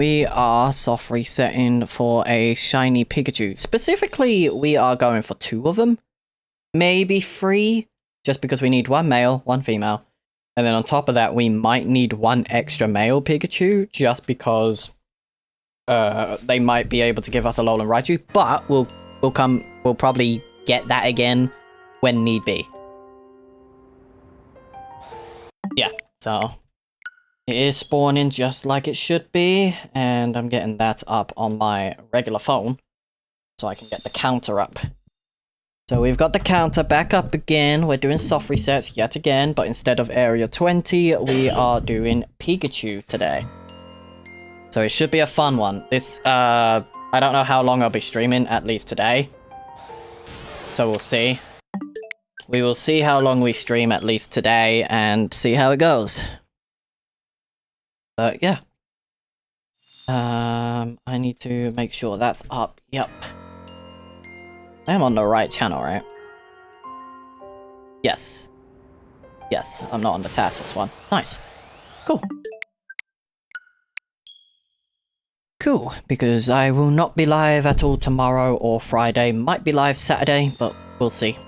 We are soft resetting for a shiny Pikachu. Specifically, we are going for 2 of them. Maybe 3, just because we need 1 male, 1 female. And then on top of that, we might need 1 extra male Pikachu, just because they might be able to give us a Alolan Raichu. But we'll probably get that again when need be. Yeah, so it is spawning just like it should be, and I'm getting that up on my regular phone so I can get the counter up. So we've got the counter back up again. We're doing soft resets yet again, but instead of Area 20, we are doing Pikachu today. So it should be a fun one. This, I don't know how long I'll be streaming, at least today. So we'll see. We will see how long we stream at least today and see how it goes. But yeah. I need to make sure that's up. Yep. I am on the right channel, right? Yes. Yes, I'm not on the Task Force one. Nice. Cool. Cool, because I will not be live at all tomorrow or Friday. Might be live Saturday, but we'll see.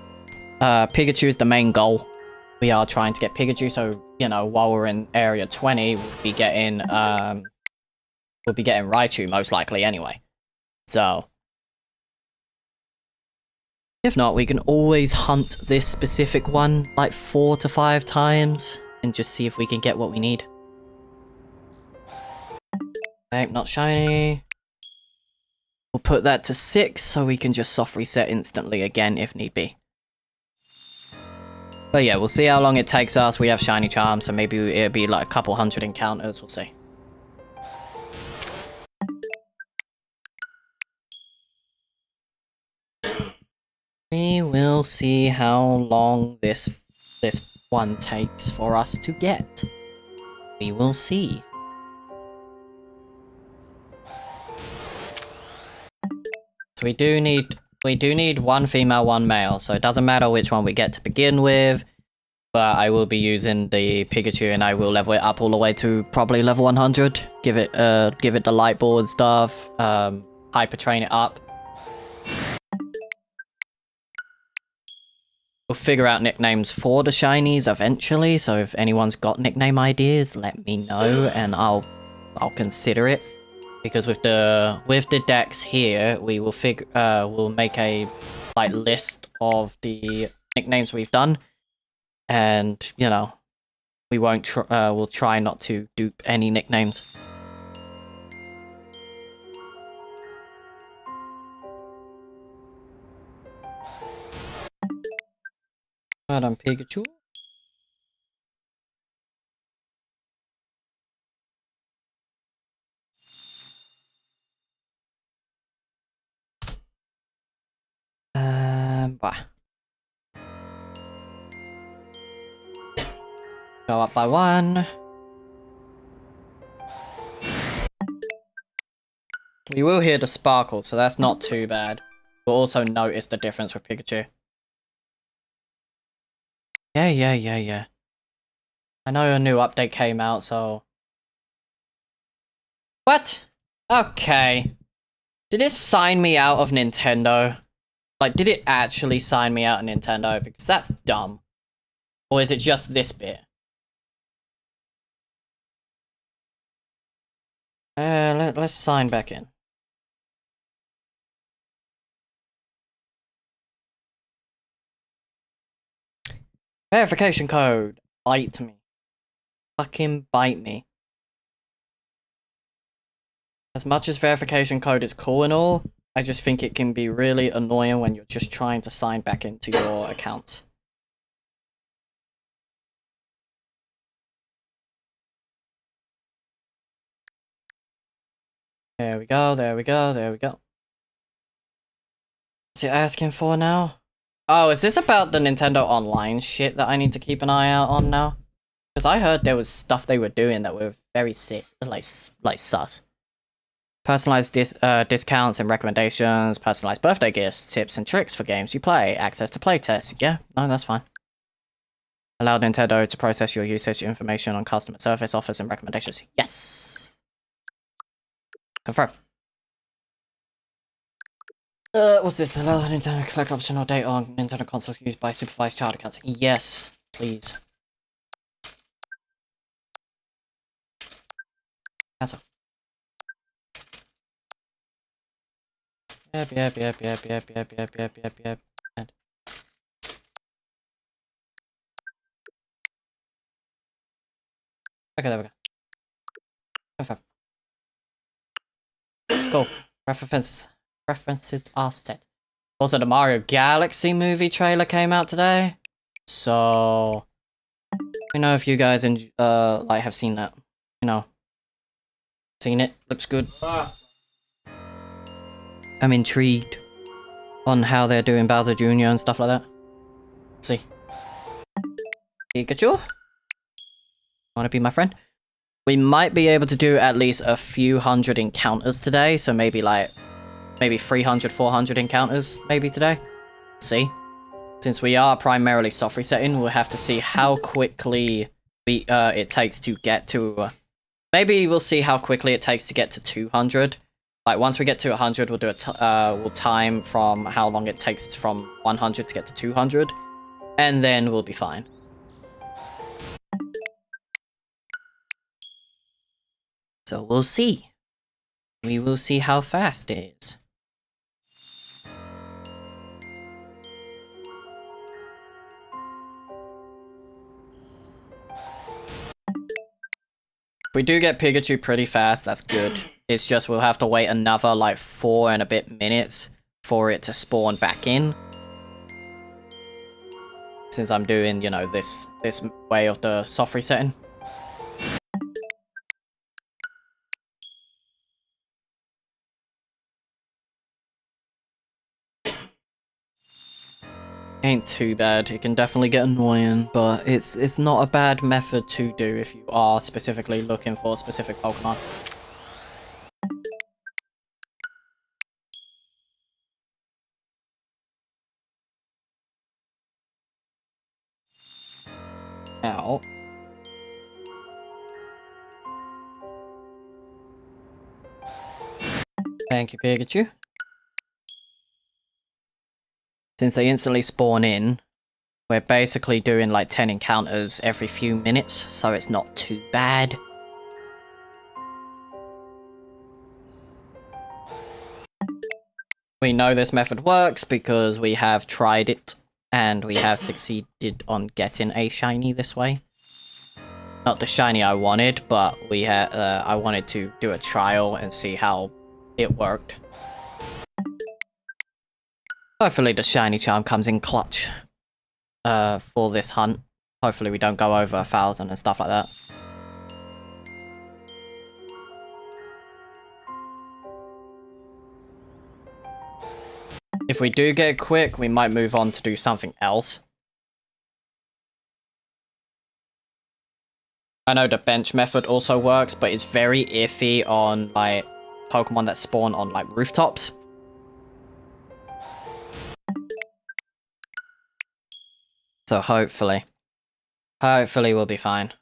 Pikachu is the main goal. We are trying to get Pikachu, so, you know, while we're in Area 20, we'll be getting Raichu, most likely, anyway. So, if not, we can always hunt this specific one, like 4 to 5 times, and just see if we can get what we need. Okay, not shiny. We'll put that to 6, so we can just soft reset instantly again, if need be. But yeah, we'll see how long it takes us. We have shiny charms, so maybe it'll be like a couple hundred encounters, we'll see. We will see how long this one takes for us to get. We will see. So we do need 1 female, 1 male, so it doesn't matter which one we get to begin with. But I will be using the Pikachu and I will level it up all the way to probably level 100. Give it the light board stuff, hyper train it up. We'll figure out nicknames for the shinies eventually, so if anyone's got nickname ideas, let me know and I'll consider it. Because with the decks here, we will we'll make a like list of the nicknames we've done, and you know, we won't we'll try not to dupe any nicknames. Madam Pikachu. Bah. Go up by 1. We will hear the sparkle, so that's not too bad. We'll also notice the difference with Pikachu. Yeah. I know a new update came out, so... What? Okay. Did it sign me out of Nintendo? Like, did it actually sign me out of Nintendo? Because that's dumb. Or is it just this bit? Let's sign back in. Verification code. Bite me. Fucking bite me. As much as verification code is cool and all, I just think it can be really annoying when you're just trying to sign back into your account. There we go. What's it asking for now? Oh, is this about the Nintendo Online shit that I need to keep an eye out on now? Because I heard there was stuff they were doing that were very sick, like sus. Personalized discounts and recommendations, personalized birthday gifts, tips and tricks for games you play, access to playtests. Yeah, no, that's fine. Allow Nintendo to process your usage information on customer service offers and recommendations. Yes! Confirm. What's this? Allow Nintendo to collect optional data on Nintendo consoles used by supervised child accounts. Yes, please. Cancel. Yep. And okay, there we go. Confirm. Cool. References are set. Also, the Mario Galaxy movie trailer came out today, so you know if you guys like have seen that, you know, seen it. Looks good. I'm intrigued on how they're doing Bowser Jr. and stuff like that. Let's see. Pikachu? Wanna be my friend? We might be able to do at least a few hundred encounters today, so maybe 300, 400 encounters maybe today. See? Since we are primarily soft resetting, we'll have to see how quickly it takes to get to... maybe we'll see how quickly it takes to get to 200. Like, once we get to 100, we'll do we'll time from how long it takes from 100 to get to 200. And then we'll be fine. So we'll see. We will see how fast it is. If we do get Pikachu pretty fast, that's good. It's just we'll have to wait another like 4 and a bit minutes for it to spawn back in. Since I'm doing, you know, this way of the soft resetting. Ain't too bad. It can definitely get annoying, but it's not a bad method to do if you are specifically looking for a specific Pokemon. Now, thank you, Pikachu. Since they instantly spawn in, we're basically doing like 10 encounters every few minutes, so it's not too bad. We know this method works because we have tried it and we have succeeded on getting a shiny this way. Not the shiny I wanted, but we had I wanted to do a trial and see how it worked. Hopefully the shiny charm comes in clutch for this hunt. Hopefully we don't go over 1,000 and stuff like that. If we do get quick, we might move on to do something else. I know the bench method also works, but it's very iffy on like Pokemon that spawn on like rooftops. So hopefully we'll be fine.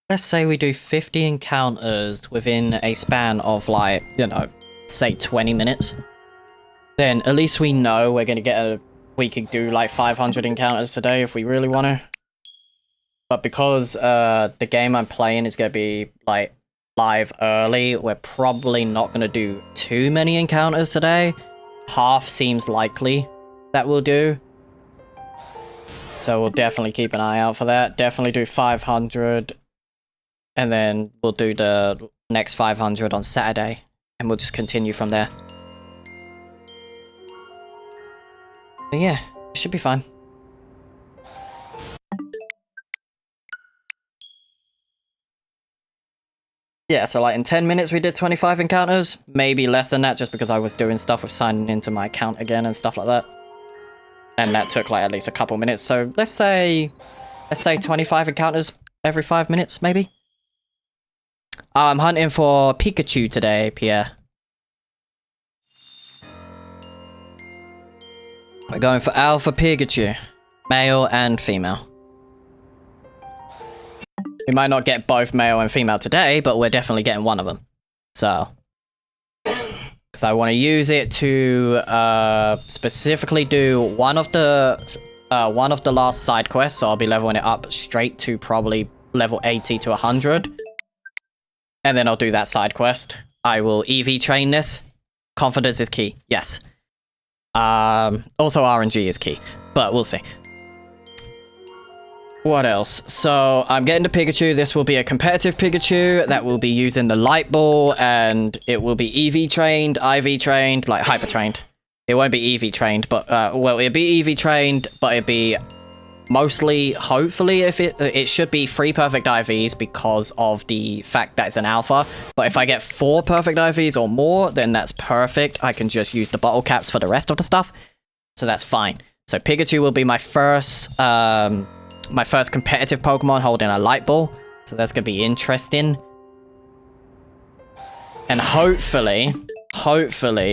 Let's say we do 50 encounters within a span of like, you know, say 20 minutes. Then at least we know we're gonna get we can do like 500 encounters today if we really want to. But because the game I'm playing is gonna be like live early, we're probably not gonna do too many encounters today. Half seems likely that we'll do. So we'll definitely keep an eye out for that. Definitely do 500. And then we'll do the next 500 on Saturday. And we'll just continue from there. But yeah, it should be fine. Yeah, so like in 10 minutes we did 25 encounters. Maybe less than that just because I was doing stuff with signing into my account again and stuff like that. And that took like at least a couple minutes. So let's say 25 encounters every 5 minutes, maybe? I'm hunting for Pikachu today, Pierre. We're going for Alpha Pikachu. Male and female. We might not get both male and female today, but we're definitely getting one of them. So... because I want to use it to specifically do one of the last side quests, so I'll be leveling it up straight to probably level 80 to 100. And then I'll do that side quest. I will EV train this. Confidence is key, yes. Also RNG is key, but we'll see. What else? So, I'm getting the Pikachu. This will be a competitive Pikachu that will be using the Light Ball, and it will be EV trained, IV trained, like Hyper trained. It won't be EV trained, but, well, it'll be EV trained, but it'll be mostly, hopefully, if it should be 3 perfect IVs because of the fact that it's an alpha. But if I get 4 perfect IVs or more, then that's perfect. I can just use the bottle caps for the rest of the stuff. So that's fine. So Pikachu will be my first competitive Pokemon holding a Light Ball. So that's going to be interesting. And hopefully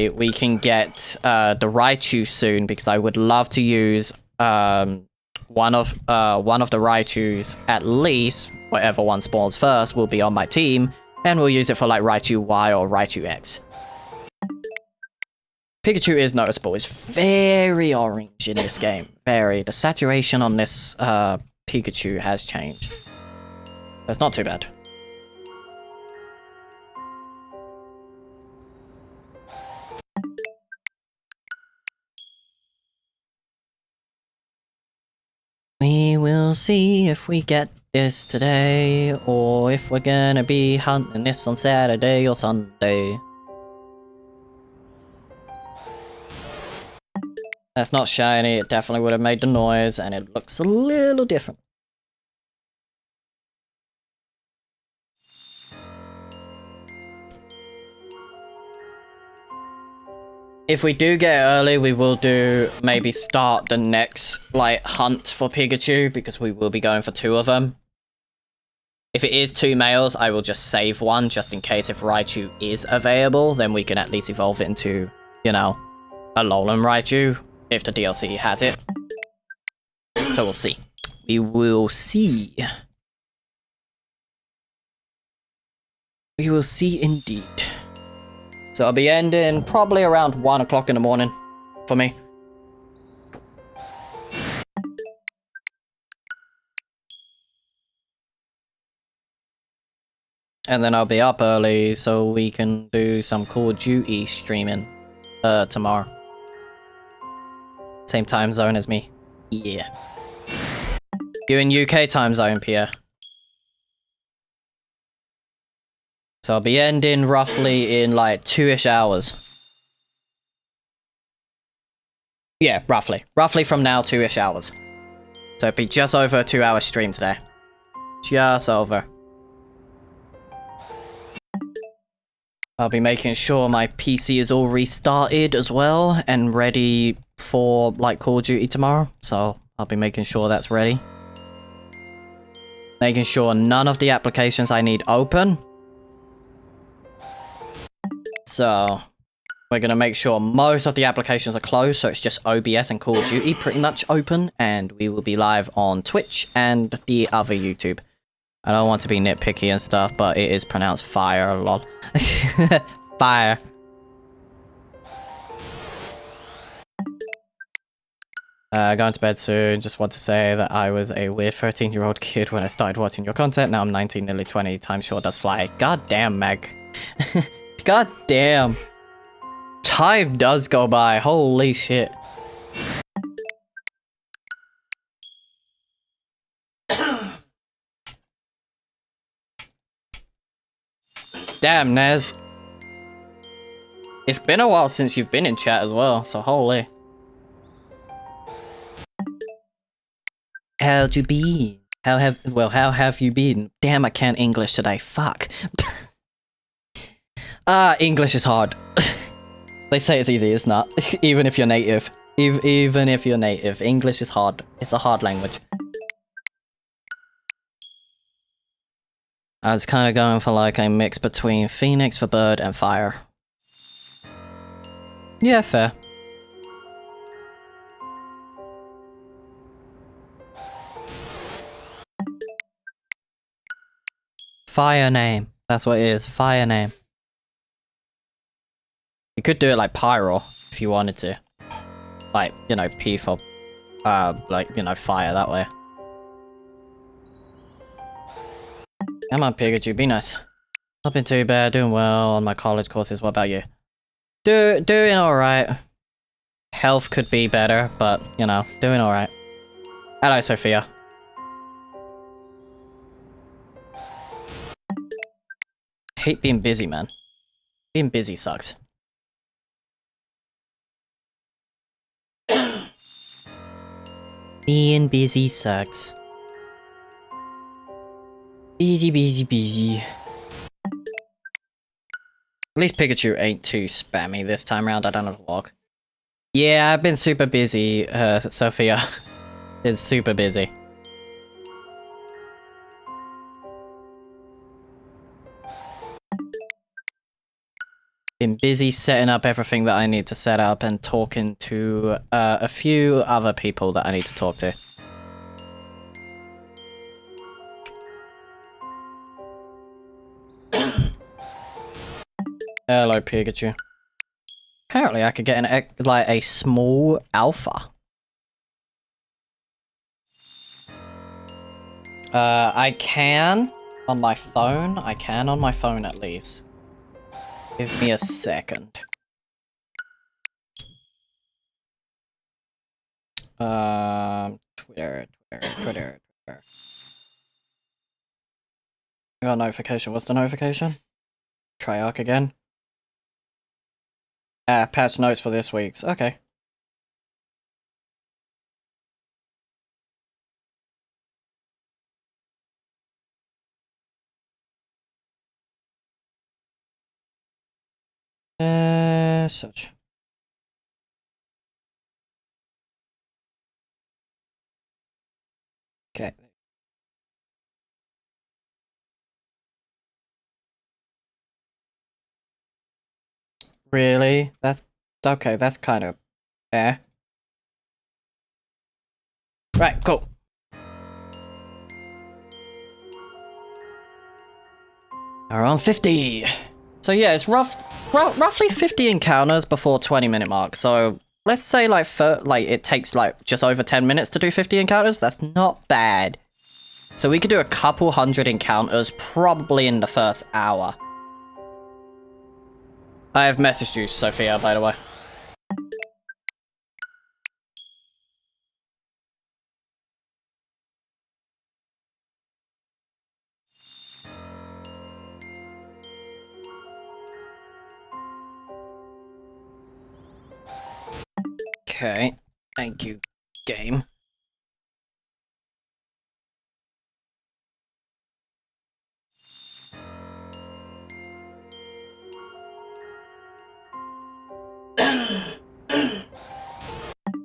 we can get the Raichu soon, because I would love to use one of the Raichus, at least, whatever one spawns first, will be on my team, and we'll use it for like Raichu Y or Raichu X. Pikachu is noticeable. It's very orange in this game. Very. The saturation on this Pikachu has changed. That's not too bad. We will see if we get this today, or if we're gonna be hunting this on Saturday or Sunday. That's not shiny, it definitely would have made the noise, and it looks a little different. If we do get early, we will maybe start the next, like, hunt for Pikachu, because we will be going for 2 of them. If it is 2 males, I will just save one, just in case if Raichu is available, then we can at least evolve it into, you know, a Alolan Raichu, if the DLC has it. So we'll see. We will see. We will see indeed. So I'll be ending probably around 1 o'clock in the morning for me. And then I'll be up early so we can do some Call of Duty streaming tomorrow. Same time zone as me. Yeah. You in UK time zone, Pierre? So I'll be ending roughly in like 2-ish hours. Yeah, roughly. Roughly from now, 2-ish hours. So it'll be just over a 2-hour stream today. Just over. I'll be making sure my PC is all restarted as well and ready for like Call of Duty tomorrow. So I'll be making sure that's ready. Making sure none of the applications I need open. So we're going to make sure most of the applications are closed, so it's just OBS and Call of Duty pretty much open, and we will be live on Twitch and the other YouTube. I don't want to be nitpicky and stuff, but it is pronounced fire, lol. Fire. Going to bed soon. Just want to say that I was a weird 13-year-old kid when I started watching your content. Now I'm 19, nearly 20. Time sure does fly. God damn, Meg. God damn. Time does go by. Holy shit. Damn, Nez. It's been a while since you've been in chat as well, so holy. How'd you been? How have you been? Damn, I can't English today. Fuck. English is hard. They say it's easy, it's not. Even if you're native. Even if you're native, English is hard. It's a hard language. I was kind of going for like a mix between Phoenix for bird and fire. Yeah, fair. Fire name. That's what it is. Fire name. You could do it like Pyro if you wanted to. Like, you know, P for, like, you know, fire that way. Come on, Pikachu, be nice. Not been too bad, doing well on my college courses. What about you? Doing alright. Health could be better, but, you know, doing alright. Hello, Sophia. I hate being busy, man. Being busy sucks. Being busy sucks. Busy, busy, busy. At least Pikachu ain't too spammy this time around. I don't have a log. Yeah, I've been super busy, Sophia. Been super busy. Been busy setting up everything that I need to set up and talking to a few other people that I need to talk to. Hello, Pikachu. Apparently I could get an like a small alpha. I can on my phone. I can on my phone at least. Give me a second. Twitter. I got a notification. What's the notification? Triarch again. Patch notes for this week's. Okay. Such. Okay. Really? That's okay. That's kind of fair. Right. Cool. We're on 50. So yeah, it's roughly 50 encounters before 20-minute mark. So let's say like it takes like just over 10 minutes to do 50 encounters. That's not bad. So we could do a couple hundred encounters probably in the first hour. I have messaged you, Sophia, by the way. Okay. Thank you, game.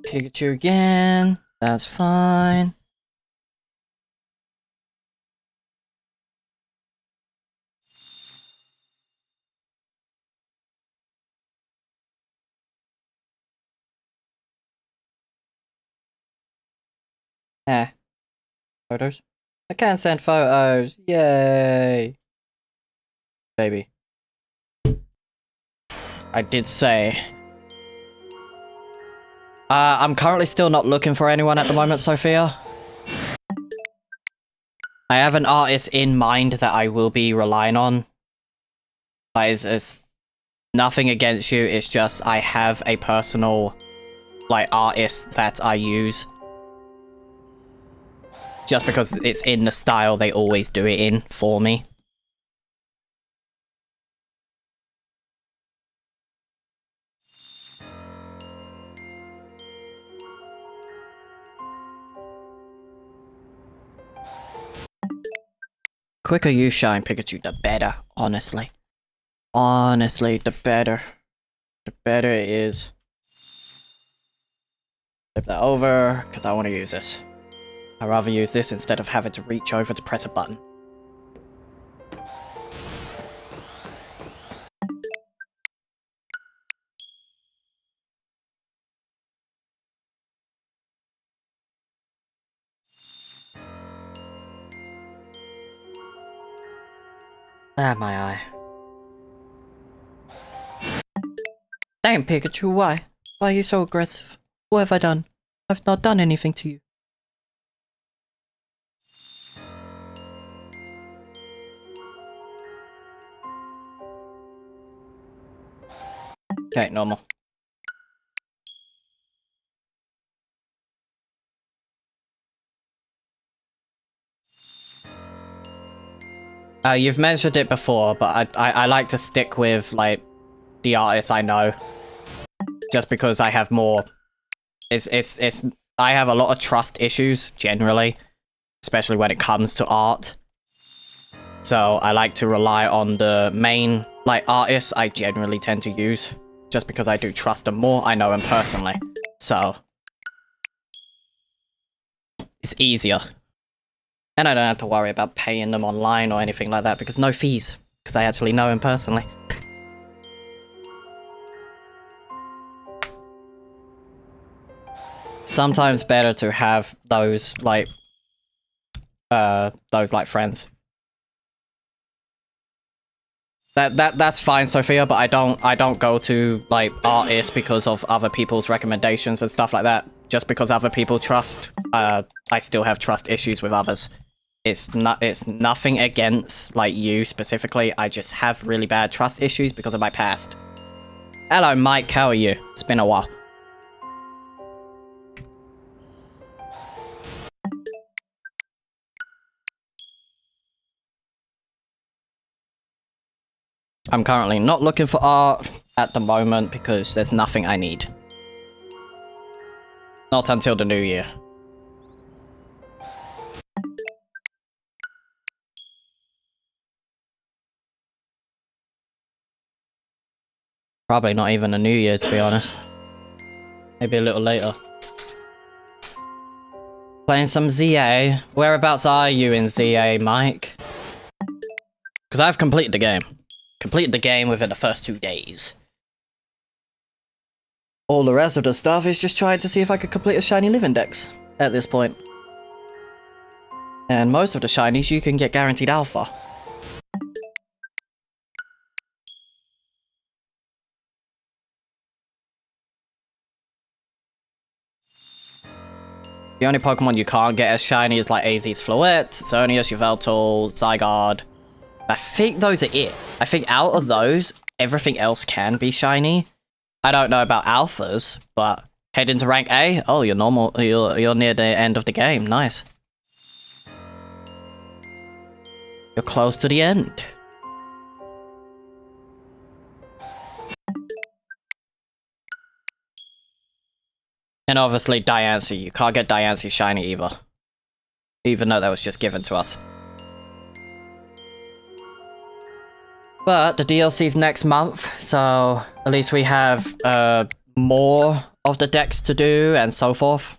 Pikachu again. That's fine. Photos? I can send photos. Yay. Baby. I did say. I'm currently still not looking for anyone at the moment, Sophia. I have an artist in mind that I will be relying on. It's nothing against you, it's just I have a personal, like, artist that I use. Just because it's in the style they always do it in for me. Quicker you shine, Pikachu, the better, honestly. Honestly, the better. The better it is. Flip that over, because I want to use this. I'd rather use this instead of having to reach over to press a button. Ah, my eye. Damn, Pikachu, why? Why are you so aggressive? What have I done? I've not done anything to you. Okay, normal. You've mentioned it before, but I like to stick with, like, the artists I know. Just because I have more... I have a lot of trust issues, generally. Especially when it comes to art. So I like to rely on the main, like, artists I generally tend to use. Just because I do trust them more, I know them personally. So... it's easier. And I don't have to worry about paying them online or anything like that, because no fees. Because I actually know him personally. Sometimes better to have those, like, friends. That's fine, Sophia, but I don't go to, like, artists because of other people's recommendations and stuff like that. Just because other people trust, I still have trust issues with others. It's nothing against, like, you specifically. I just have really bad trust issues because of my past. Hello, Mike. How are you? It's been a while. I'm currently not looking for art at the moment because there's nothing I need. Not until the new year. Probably not even a new year, to be honest. Maybe a little later. Playing some ZA. Whereabouts are you in ZA, Mike? Because I've completed the game. Completed the game within the first 2 days. All the rest of the stuff is just trying to see if I could complete a shiny live index at this point. And most of the shinies you can get guaranteed alpha. The only Pokemon you can't get as shiny is like AZ's Floette, Xerneas, Yveltal, Zygarde. I think those are it. I think out of those, everything else can be shiny. I don't know about alphas, but head into rank A. Oh, you're normal. You're near the end of the game. Nice. You're close to the end. And obviously Diancie. You can't get Diancie shiny either. Even though that was just given to us. But the DLC's next month, so at least we have more of the decks to do and so forth.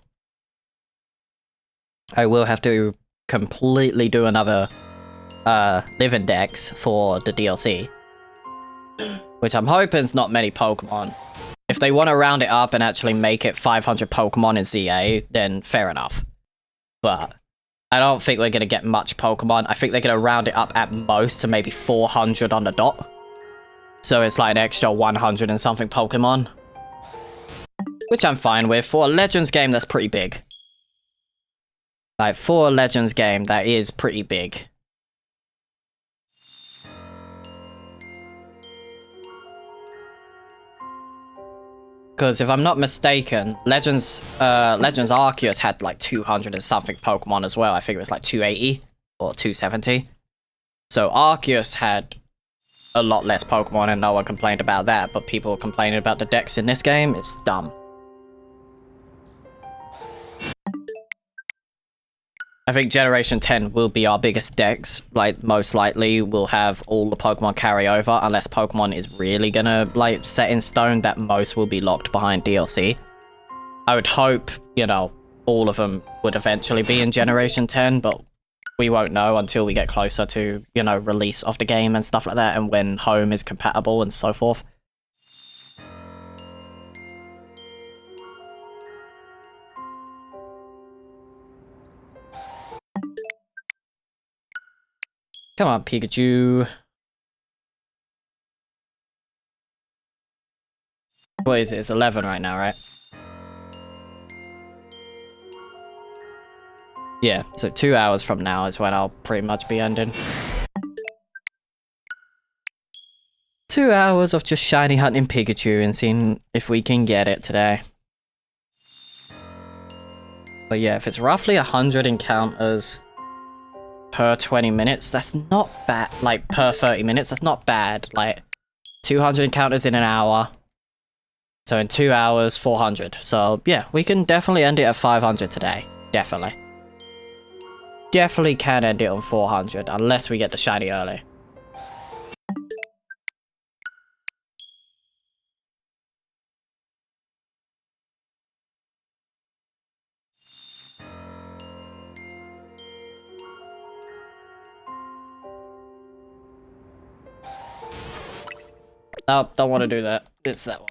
I will have to completely do another live index for the DLC. Which I'm hoping is not many Pokemon. If they want to round it up and actually make it 500 Pokemon in ZA, then fair enough. But I don't think we're going to get much Pokemon. I think they're going to round it up at most to maybe 400 on the dot. So it's like an extra 100 and something Pokemon. Which I'm fine with. For a Legends game, that's pretty big. Like, for a Legends game, that is pretty big. Because if I'm not mistaken, Legends Arceus had like 200 and something Pokemon as well. I think it was like 280 or 270. So Arceus had a lot less Pokemon and no one complained about that, but people complaining about the decks in this game is dumb. I think Generation 10 will be our biggest decks. Like, most likely we'll have all the Pokemon carry over, unless Pokemon is really gonna, like, set in stone that most will be locked behind DLC. I would hope, you know, all of them would eventually be in Generation 10, but we won't know until we get closer to, you know, release of the game and stuff like that, and when home is compatible and so forth. Come on, Pikachu. What is it? It's 11 right now, right? Yeah, so 2 hours from now is when I'll pretty much be ending. 2 hours of just shiny hunting Pikachu and seeing if we can get it today. But yeah, if it's roughly 100 encounters per 20 minutes, that's not bad. Like, per 30 minutes, that's not bad. Like, 200 encounters in an hour. So in 2 hours, 400. So yeah, we can definitely end it at 500 today. Definitely. Definitely can end it on 400, unless we get the shiny early. Nope, don't want to do that. It's that one.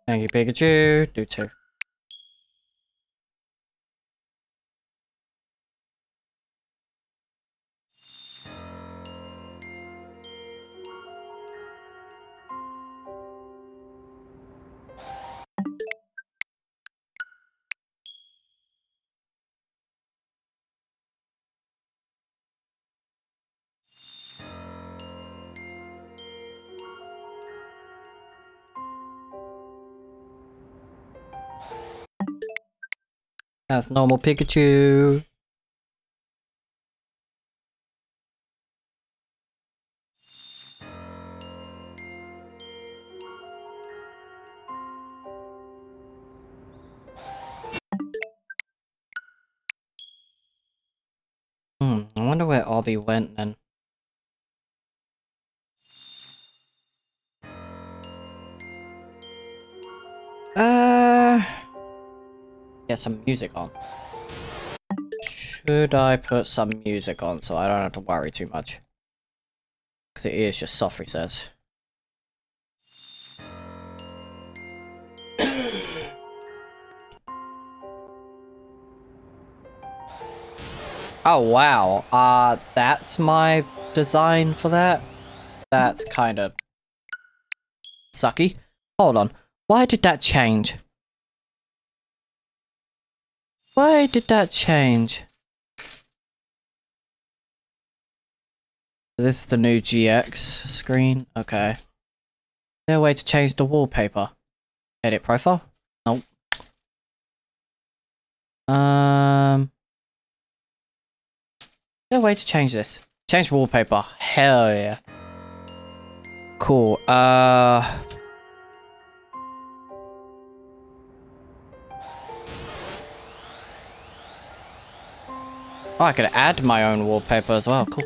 Thank you, Pikachu. Do 2. That's normal Pikachu. I wonder where Obby went then. Get some music on. Should I put some music on so I don't have to worry too much? Because it is just soft says. Oh wow, that's my design for that? That's kind of sucky. Hold on, why did that change? Why did that change? This is the new GX screen? Okay. Is there a way to change the wallpaper? Edit profile? Nope. Is there a way to change this? Change wallpaper. Hell yeah. Cool. Oh, I could add my own wallpaper as well. Cool.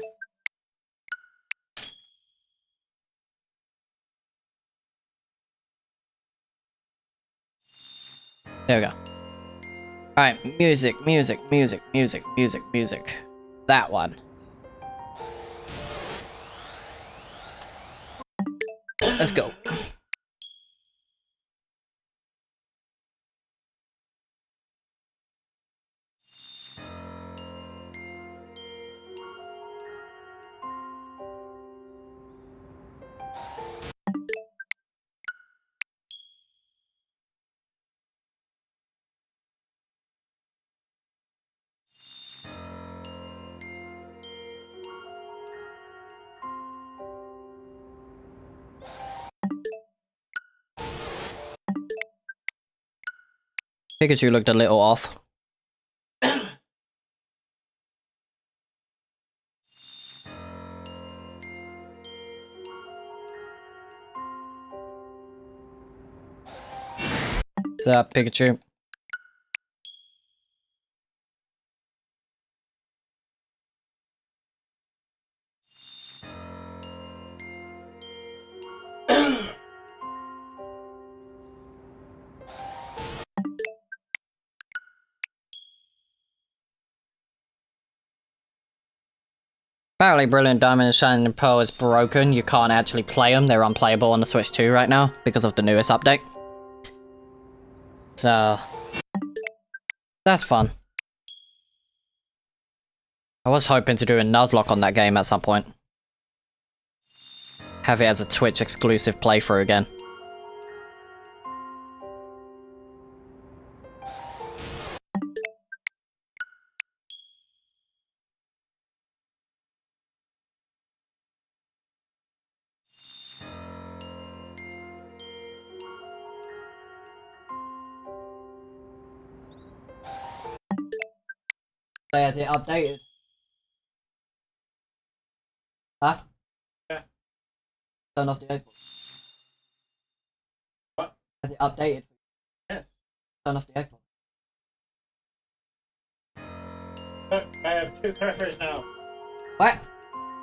There we go. Alright, music, music, music, music, music, music. That one. Let's go. Pikachu looked a little off. What's up, Pikachu? Apparently Brilliant Diamond and Shining Pearl is broken. You can't actually play them. They're unplayable on the Switch 2 right now because of the newest update. So that's fun. I was hoping to do a Nuzlocke on that game at some point. Have it as a Twitch exclusive playthrough again. Has it updated? Huh? Yeah. Turn off the Xbox. What? Has it updated? Yes. Turn off the Xbox. Look, I have 2 cursors now. What?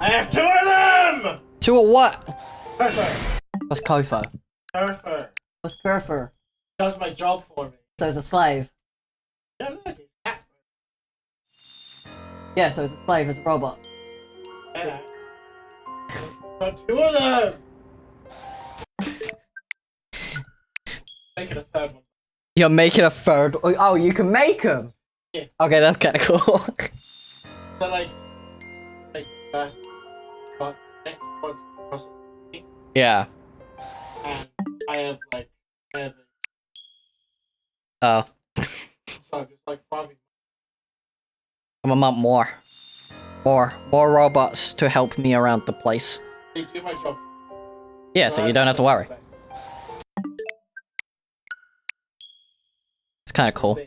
I have 2 of them! 2 of what? Cursor. What's Kofo? Cursor. What's Curfer? Does my job for me. So it's a slave. Yeah, look, it's cat. Yeah, so it's a slave, it's a robot. Yeah. Got 2 of them! Making a 3rd one. You're making a 3rd. Oh, you can make them? Yeah. Okay, that's kind of cool. So, like first, but next one's across the Yeah. and I have, Oh. so I'm just, farming. I'm a month more. More robots to help me around the place. They do my job. Yeah, so you don't have to worry. It's kind of cool.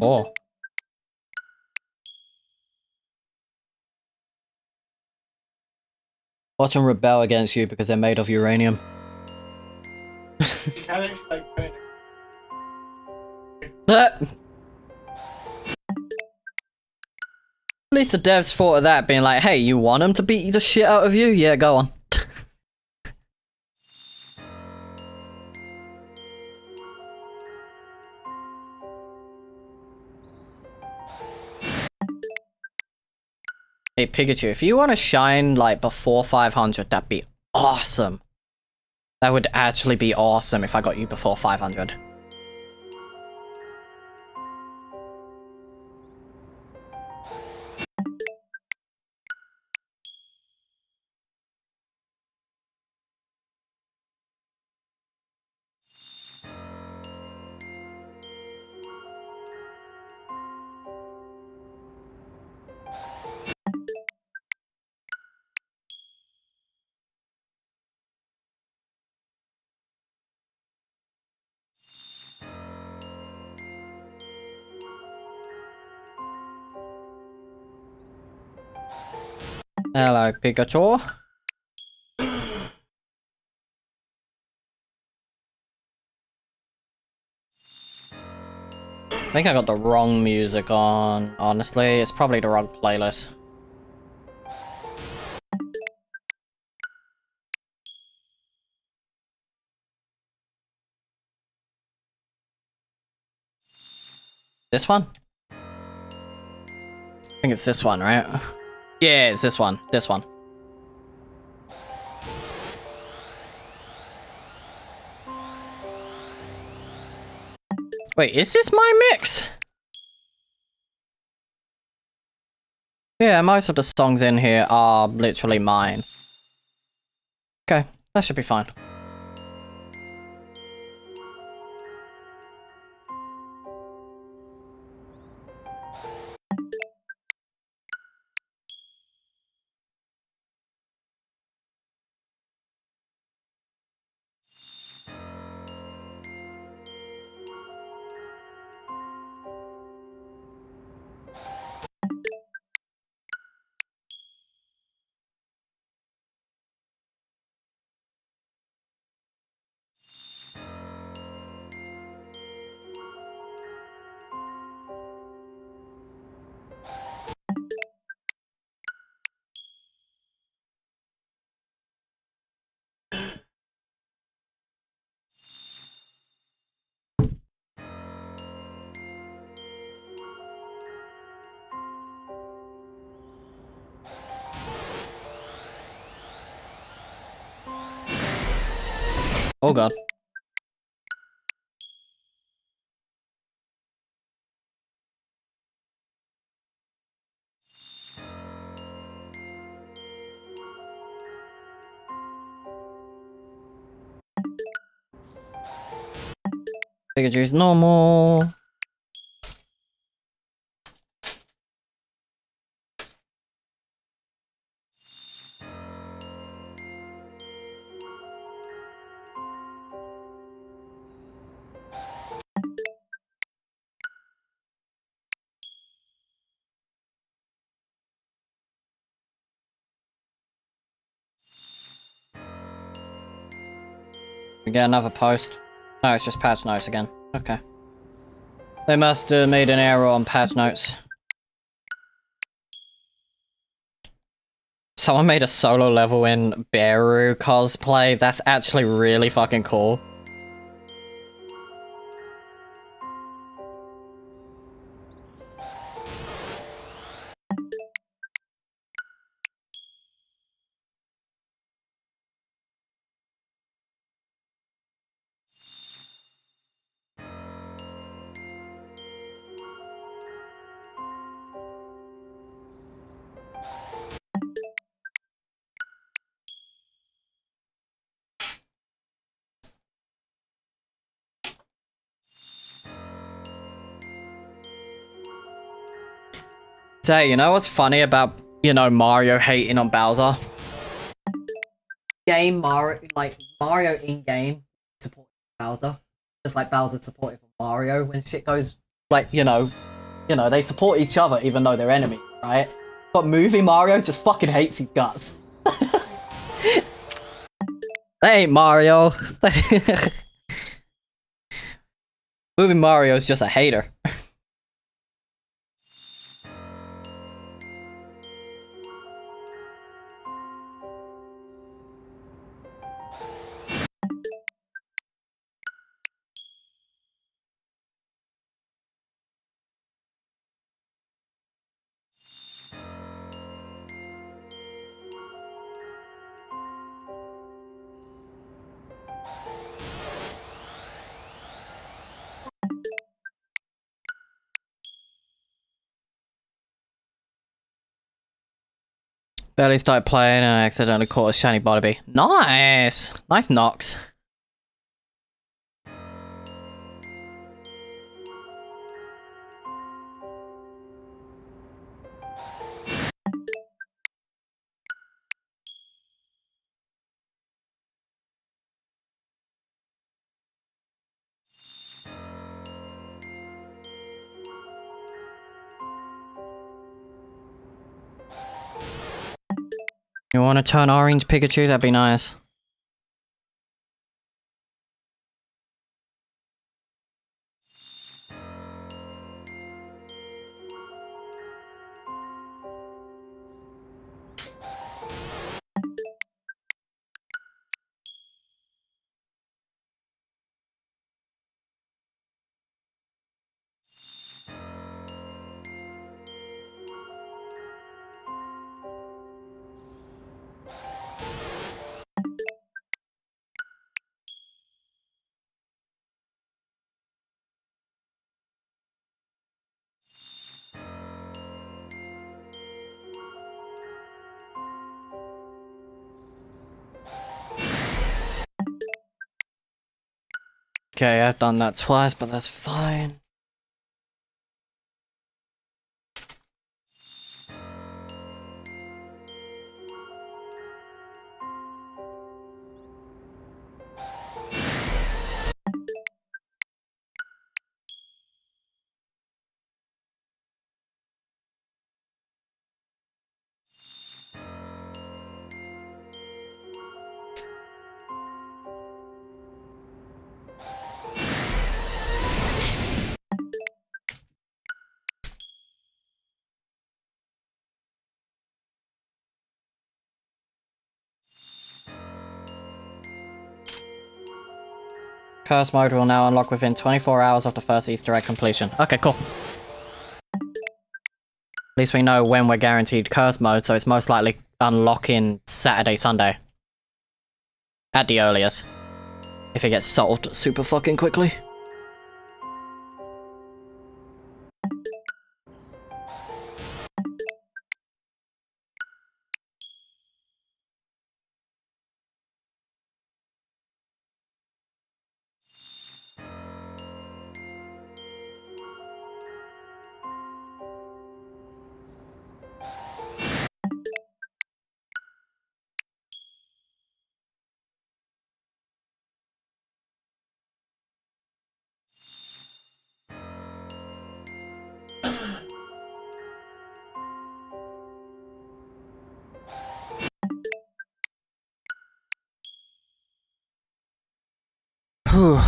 Oh. Watch them rebel against you because they're made of uranium. You can actually, At least the devs thought of that, being like, hey, you want them to beat the shit out of you? Yeah, go on. Hey, Pikachu, if you want to shine, before 500, that'd be awesome. That would actually be awesome if I got you before 500. Hello, Pikachu. I think I got the wrong music on, honestly. It's probably the wrong playlist. This one? I think it's this one, right? Yeah, it's this one. This one. Wait, is this my mix? Yeah, most of the songs in here are literally mine. Okay, that should be fine. Oh god. Pikachu's normal. We get another post. No, it's just patch notes again. Okay. They must have made an error on patch notes. Someone made a solo level in Beru cosplay. That's actually really fucking cool. So, you know what's funny about, you know, Mario hating on Bowser? Mario in-game supports Bowser. Just like Bowser supported Mario when shit goes, like, you know, they support each other even though they're enemies, right? But movie Mario just fucking hates his guts. That ain't Mario. Movie Mario's just a hater. Barely started playing and I accidentally caught a shiny Barnaby. Nice! Nice Nox. You want to turn orange Pikachu? That'd be nice. Okay, I've done that twice, but that's fine. Curse mode will now unlock within 24 hours of the first Easter egg completion. Okay, cool. At least we know when we're guaranteed curse mode, so it's most likely unlocking Saturday, Sunday. At the earliest. If it gets solved super fucking quickly. Whew.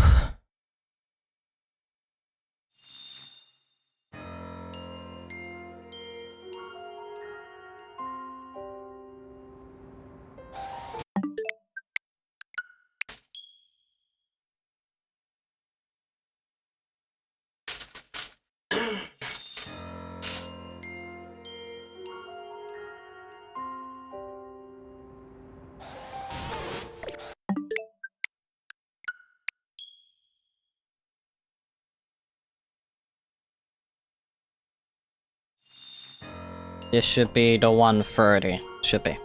This should be the 130. Should be.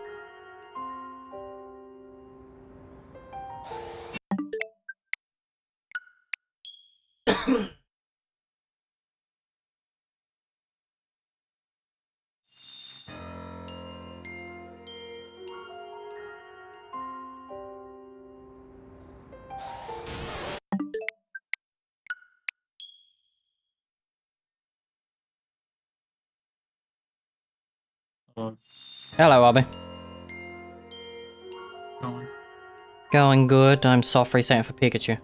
Hello, Bobby. Going good. I'm soft resetting for Pikachu.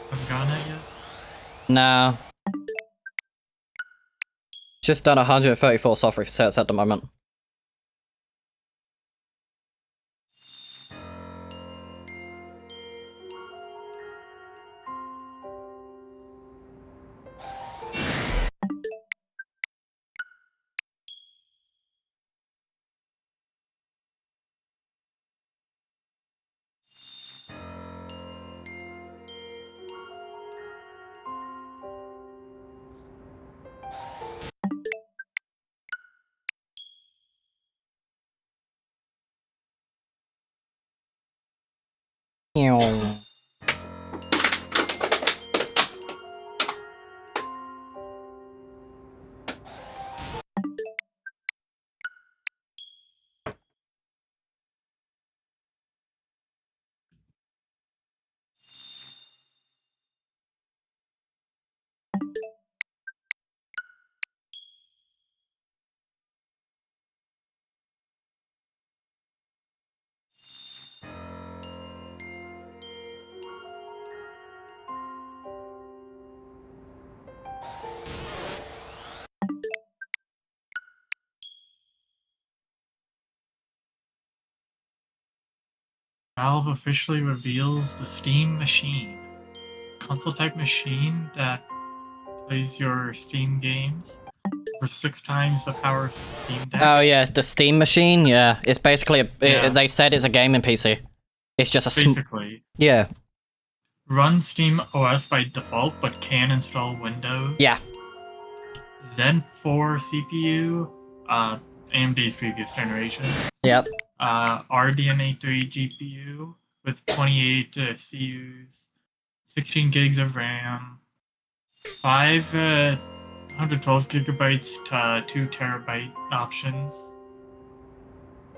Haven't gotten it yet? No. Just done 134 soft resets at the moment. Ew. Valve officially reveals the Steam Machine, console-type machine that plays your Steam games for 6 times the power of Steam Deck. Oh yeah, it's the Steam machine. Yeah, it's basically Yeah. they said it's a gaming PC. It's just a Basically, yeah. runs Steam OS by default, but can install Windows. Yeah. Zen 4 CPU, AMD's previous generation. Yep. RDNA 3 GPU with 28 CUs, 16 gigs of RAM, 112 gigabytes to 2 terabyte options,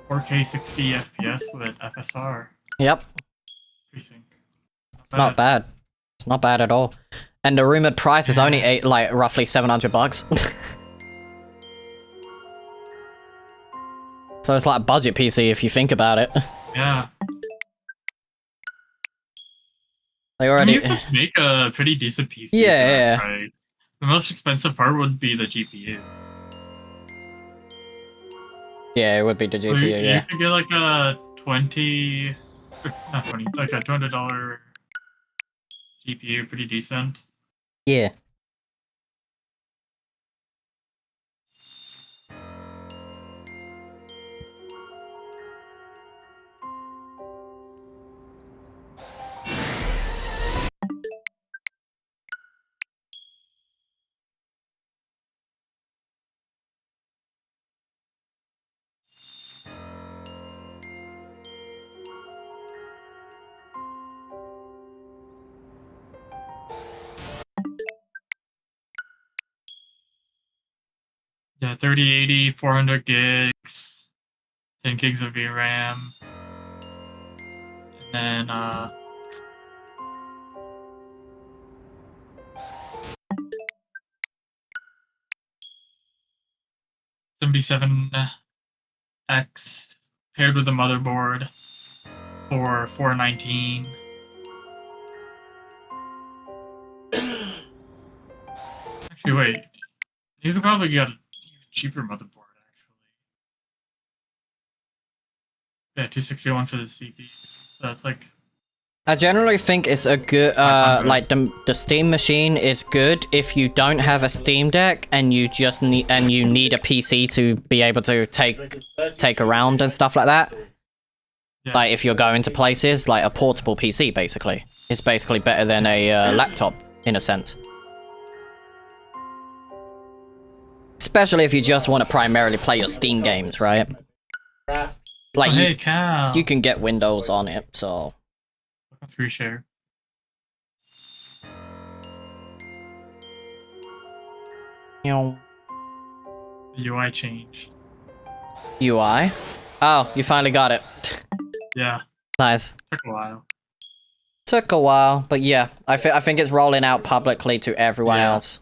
4K 60 FPS with FSR. Yep. FreeSync. It's not bad. It's not bad at all. And the rumored price is only like roughly $700. So it's like a budget PC if you think about it. Yeah. They already. You could make a pretty decent PC. Yeah, for that price. The most expensive part would be the GPU. Yeah, it would be the GPU. So you Yeah. could get like a 20 Not 20, like a $200 GPU, pretty decent. Yeah. Yeah, 3080, 400 gigs, 10 gigs of VRAM, and then 77X paired with the motherboard for $419. Actually, wait, you could probably get an even cheaper motherboard. Actually, yeah, 261 for the CPU. So that's like I generally think it's a good, 500. like the Steam machine is good if you don't have a Steam Deck and you just need a PC to be able to take around and stuff like that. Yeah. Like if you're going to places, like a portable PC basically. It's basically better than a laptop in a sense. Especially if you just want to primarily play your Steam games, right? Like Oh, hey, Cal. you can get Windows on it, so. Let's reshare. You know. The UI changed. UI? Oh, you finally got it. Yeah. Nice. Took a while. Took a while, but yeah, I think it's rolling out publicly to everyone Yeah. else.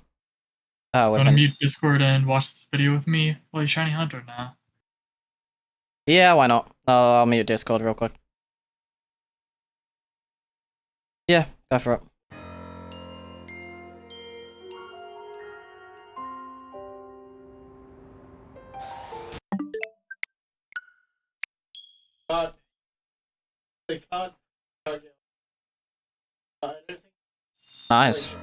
Oh, Want to mute Discord and watch this video with me while you're Shiny Hunter now? Yeah, why not? I'll mute Discord real quick. Yeah, go for it. They can't. I don't think. Nice.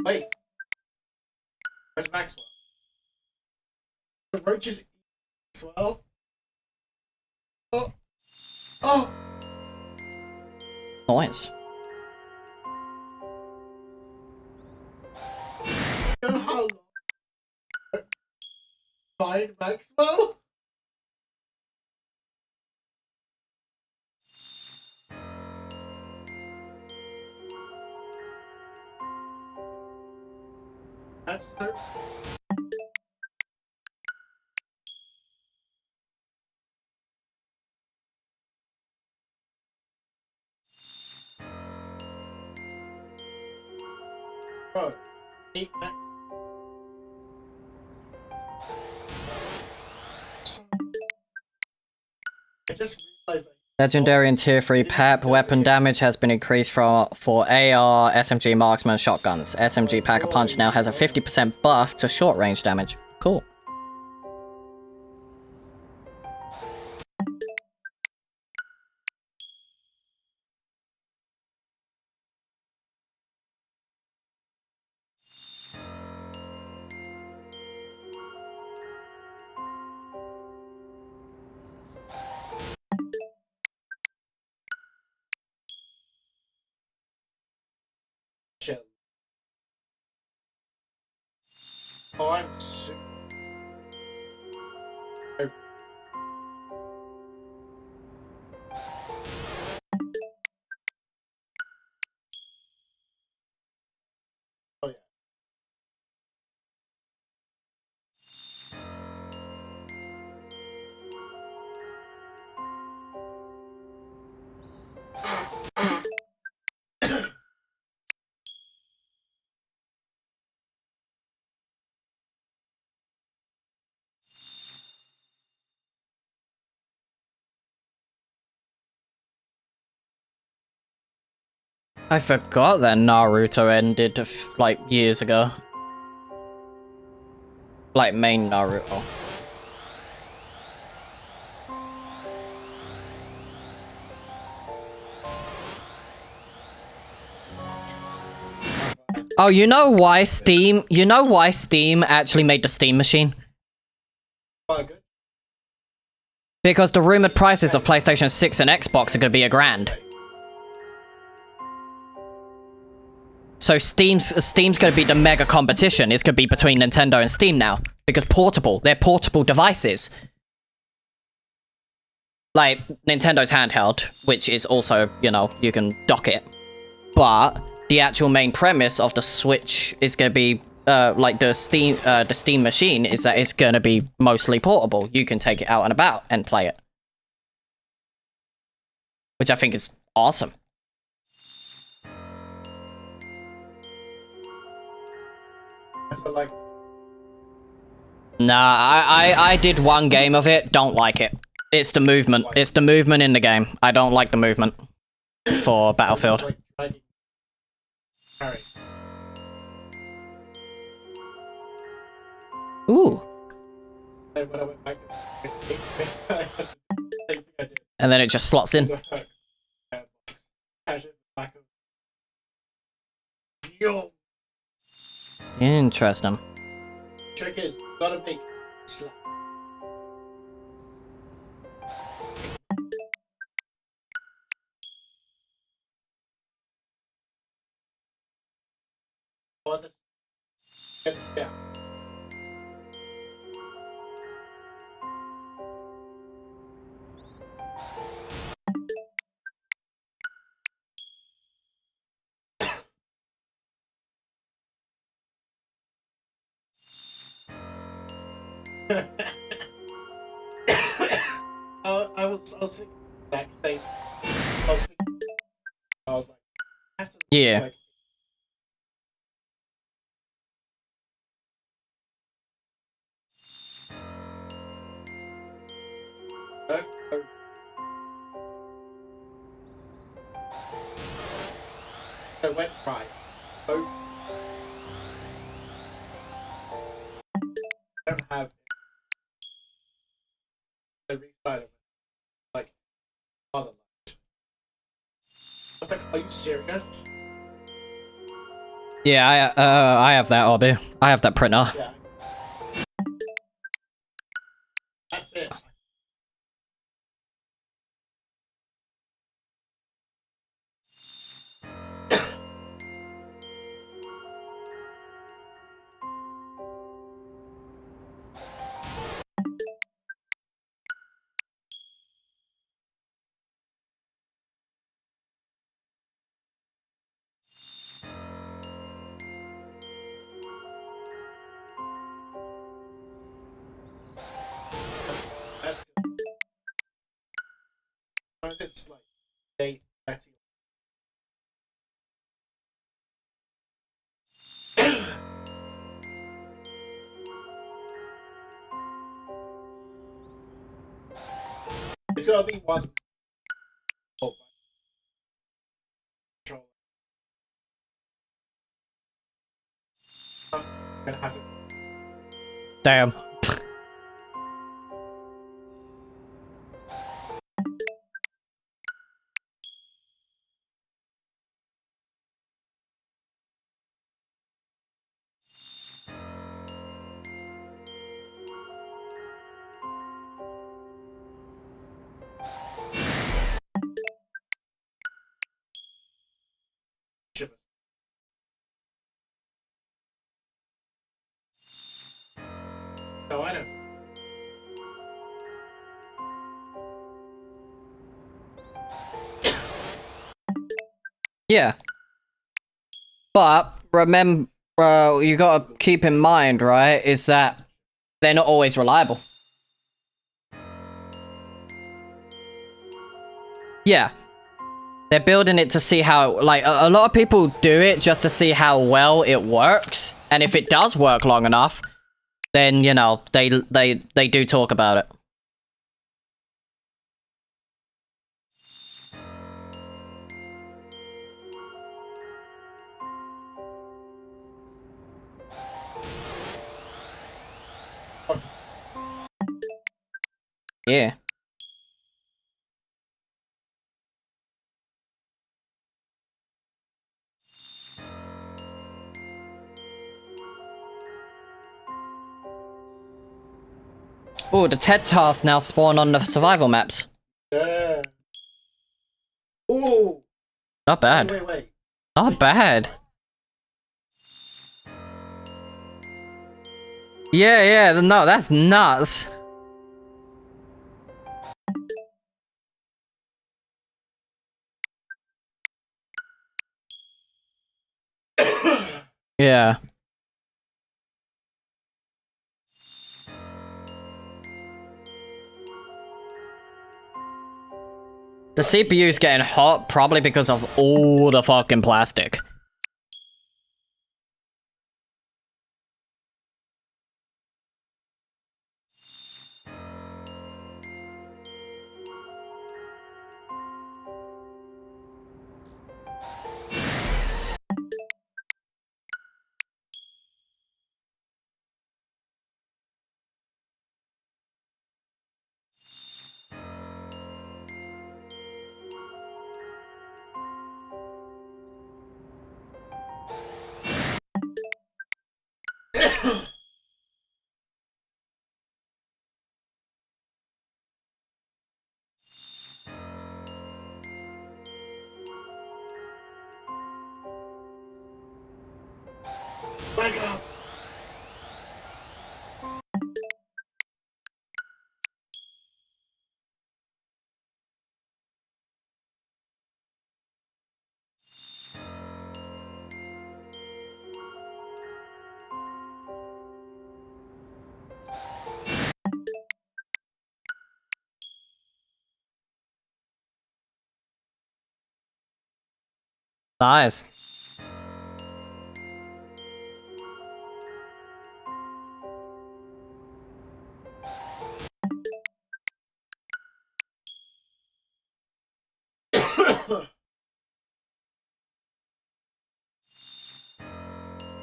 Wait. Where's Maxwell? The roach is Maxwell. Oh. Oh. Nice. You know how long? Find Maxwell? That's so. Bro, meet Max. I just realized that. Legendary and tier 3 PAP weapon damage has been increased for AR, SMG, marksman, shotguns. SMG Pack-a-Punch now has a 50% buff to short range damage. Cool. Shit. Oh, I'm super. Oh yeah. I forgot that Naruto ended like years ago. Like main Naruto. Oh, you know why Steam? You know why Steam actually made the Steam machine? Oh, good. Because the rumored prices of PlayStation 6 and Xbox are gonna be $1,000. So Steam's gonna be the mega competition. It's gonna be between Nintendo and Steam now. Because they're portable devices. Like, Nintendo's handheld, which is also, you know, you can dock it. But the actual main premise of the Switch is gonna be, like the Steam machine, is that it's gonna be mostly portable. You can take it out and about and play it. Which I think is awesome. I feel like Nah, I did one game of it, don't like it. It's the movement. It's the movement in the game. I don't like the movement for Battlefield. like dragging carry. Ooh. And when I went back to the I had to do the same thing I did. And then it just slots in. Cash it in the back of. Yo! Interesting. Trick is, you gotta make slap. Oh, this. Get it down. I was thinking the exact same. I was like, I have to. Yeah. Like, no, no. I went right. So, I don't have the restart of it. Like, motherland. I was like, are you serious? Yeah, I have that hobby. I have that printer. Yeah. That's it. That's good. It's like day 30. It's gotta be one. Oh, controller. I'm gonna have to. Damn. Ship it. No, I don't. Yeah. But remember, you gotta keep in mind, right, is that they're not always reliable. Yeah. They're building it to see how, like, a lot of people do it just to see how well it works. And if it does work long enough, then, you know, they do talk about it. Yeah. Oh, the TED tasks now spawn on the survival maps. Yeah. Ooh. Not bad. Wait. Not bad. Yeah, no, that's nuts. Yeah. The CPU's getting hot, probably because of all the fucking plastic. Wake up. Nice.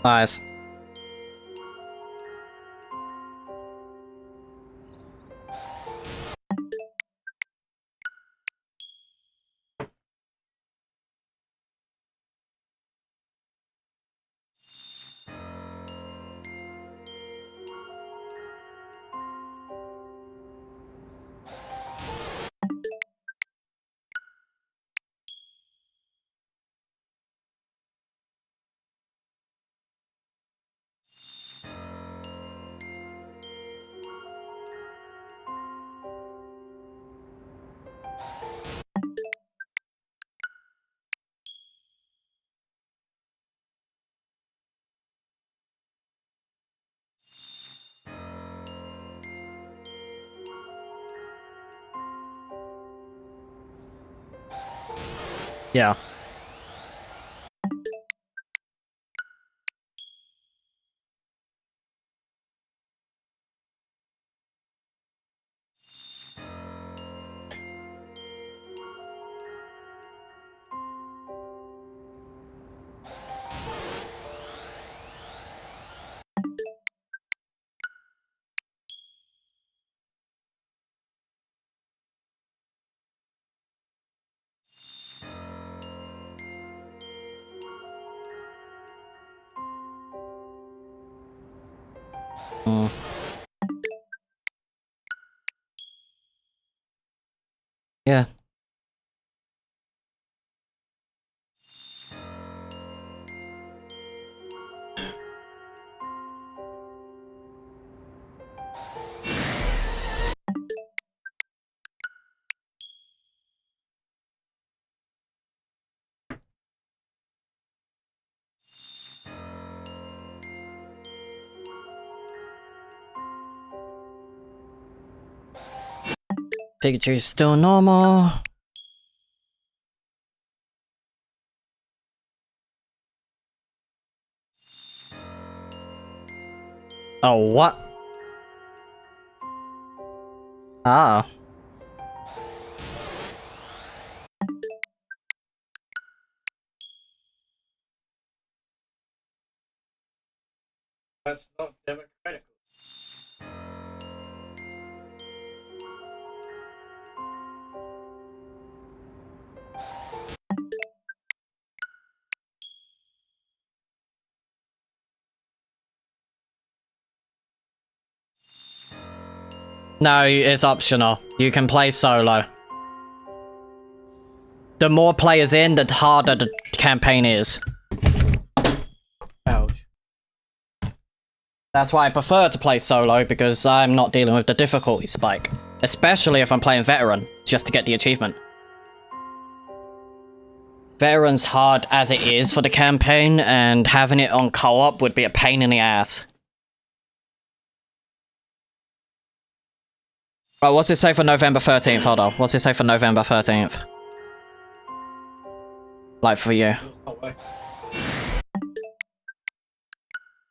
Nice. Yeah. Mm. Yeah. Pikachu's still normal. Oh, what? Ah. That's not democratic. No, it's optional. You can play solo. The more players in, the harder the campaign is. Ouch. That's why I prefer to play solo, because I'm not dealing with the difficulty spike. Especially if I'm playing veteran, just to get the achievement. Veteran's hard as it is for the campaign, and having it on co-op would be a pain in the ass. Oh, what's it say for November 13th? Hold on. What's it say for November 13th? Like for you. It's not working.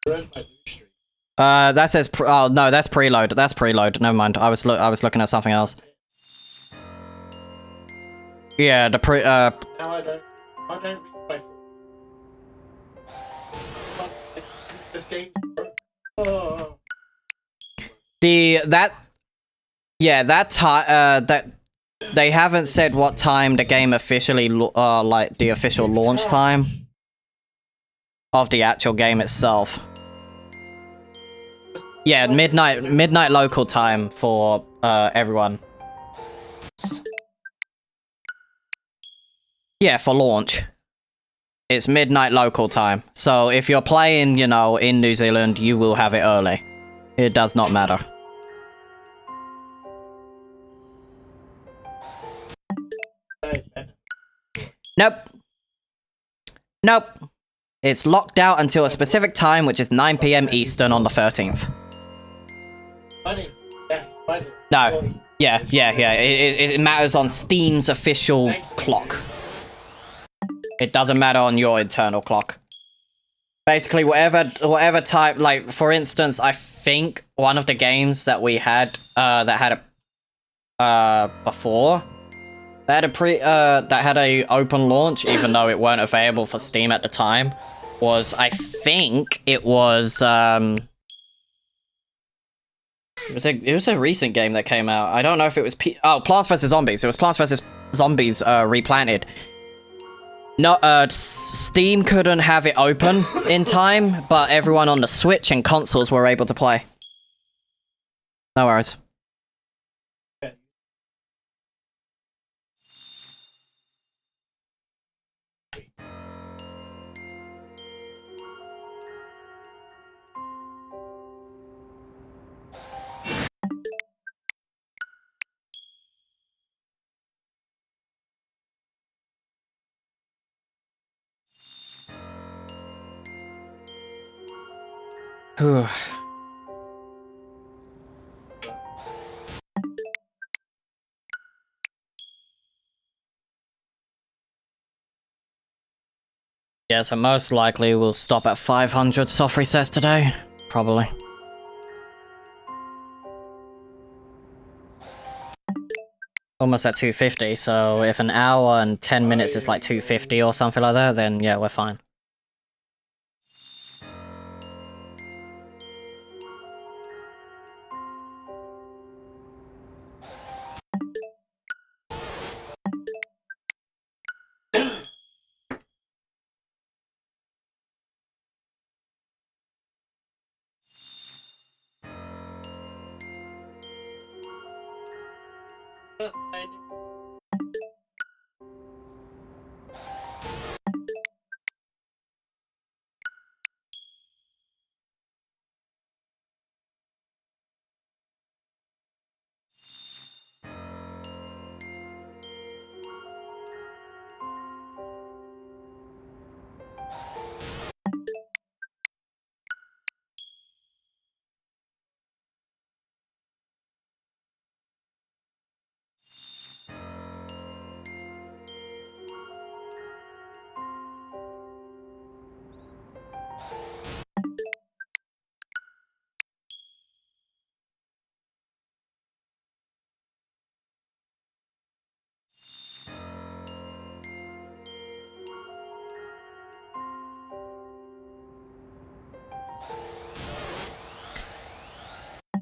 Where's my blue streak? That says oh no, that's preload. That's preload. Never mind. I was looking at something else. Yeah, the Now I don't reach my this game. Oh. that they haven't said what time the game officially like the official launch time of the actual game itself. Yeah, midnight local time for everyone. Yeah, for launch. It's midnight local time. So if you're playing, you know, in New Zealand, you will have it early. It does not matter. Nope. Nope. It's locked out until a specific time, which is 9 PM Eastern on the 13th. Funny. Yes, funny. No. Yeah. It matters on Steam's official clock. It doesn't matter on your internal clock. Basically, whatever type, like, for instance, I think one of the games that we had, before, that had a open launch, even though it weren't available for Steam at the time, was, I think, it was a recent game that came out. I don't know if it was Plants vs Zombies. It was Plants vs Zombies Replanted. No, Steam couldn't have it open in time, but everyone on the Switch and consoles were able to play. No worries. Whew. Yeah, so most likely we'll stop at 500 soft resets today. Probably. Almost at 250, so if an hour and 10 minutes is like 250 or something like that, then yeah, we're fine.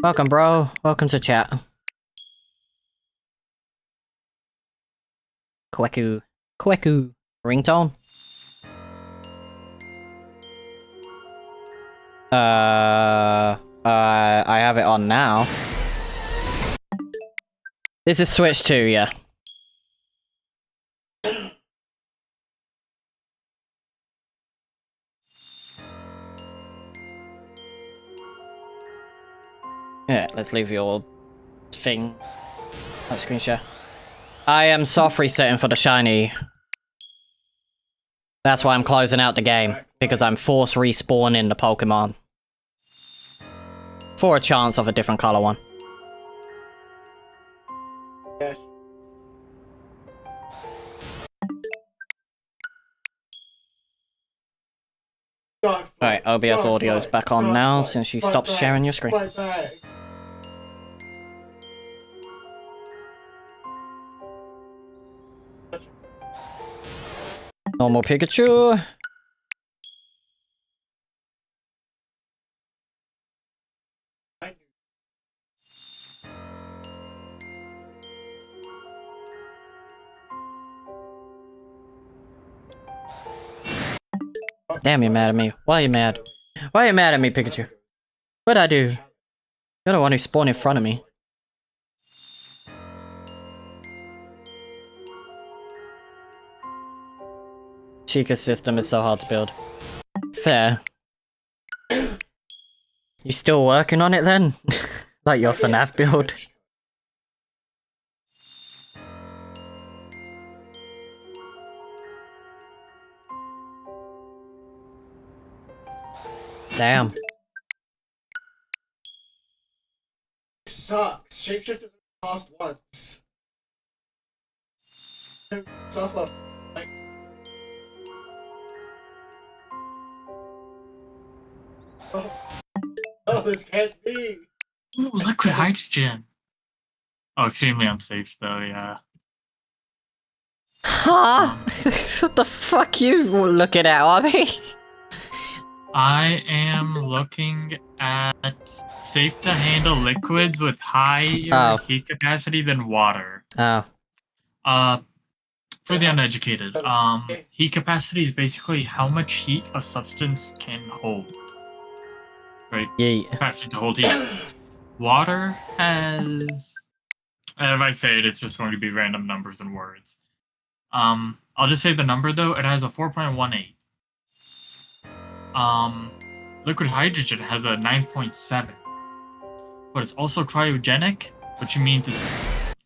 Welcome, bro. Welcome to chat. Kweku. Kweku. Ringtone? I have it on now. This is Switch 2, yeah. Yeah, let's leave your thing. That screen share. I am soft resetting for the shiny. That's why I'm closing out the game, because I'm force respawning the Pokemon. For a chance of a different color one. Yes. Alright, OBS audio is back on now since you stopped sharing your screen. Normal Pikachu. Damn, you're mad at me. Why are you mad? Why are you mad at me, Pikachu? What'd I do? You're the one who spawned in front of me. Chica's system is so hard to build. Fair. You still working on it then? Like your FNAF build? Damn. Sucks. Shapeshifters cost once. Suffer. Oh, this can't be. Ooh, liquid hydrogen. Oh, extremely unsafe though, yeah. Huh? What the fuck you looking at, Abby? I am looking at safe to handle liquids with higher heat capacity than water. Oh. For the uneducated, heat capacity is basically how much heat a substance can hold. Right? Yeah. Capacity to hold heat. Water has... If I say it, it's just going to be random numbers and words. I'll just say the number though, it has a 4.18. Liquid hydrogen has a 9.7. But it's also cryogenic, which means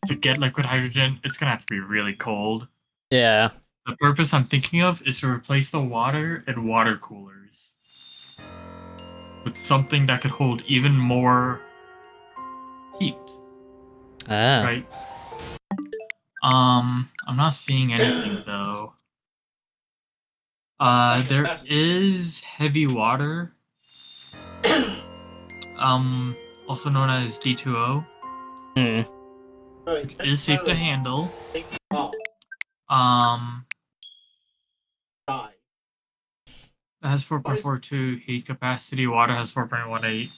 to get liquid hydrogen, it's gonna have to be really cold. Yeah. The purpose I'm thinking of is to replace the water in water coolers with something that could hold even more heat. Ah. Right? I'm not seeing anything though. There is heavy water. Also known as D2O. Hmm. Which is safe to handle. It has 4.42 heat capacity. Water has 4.18.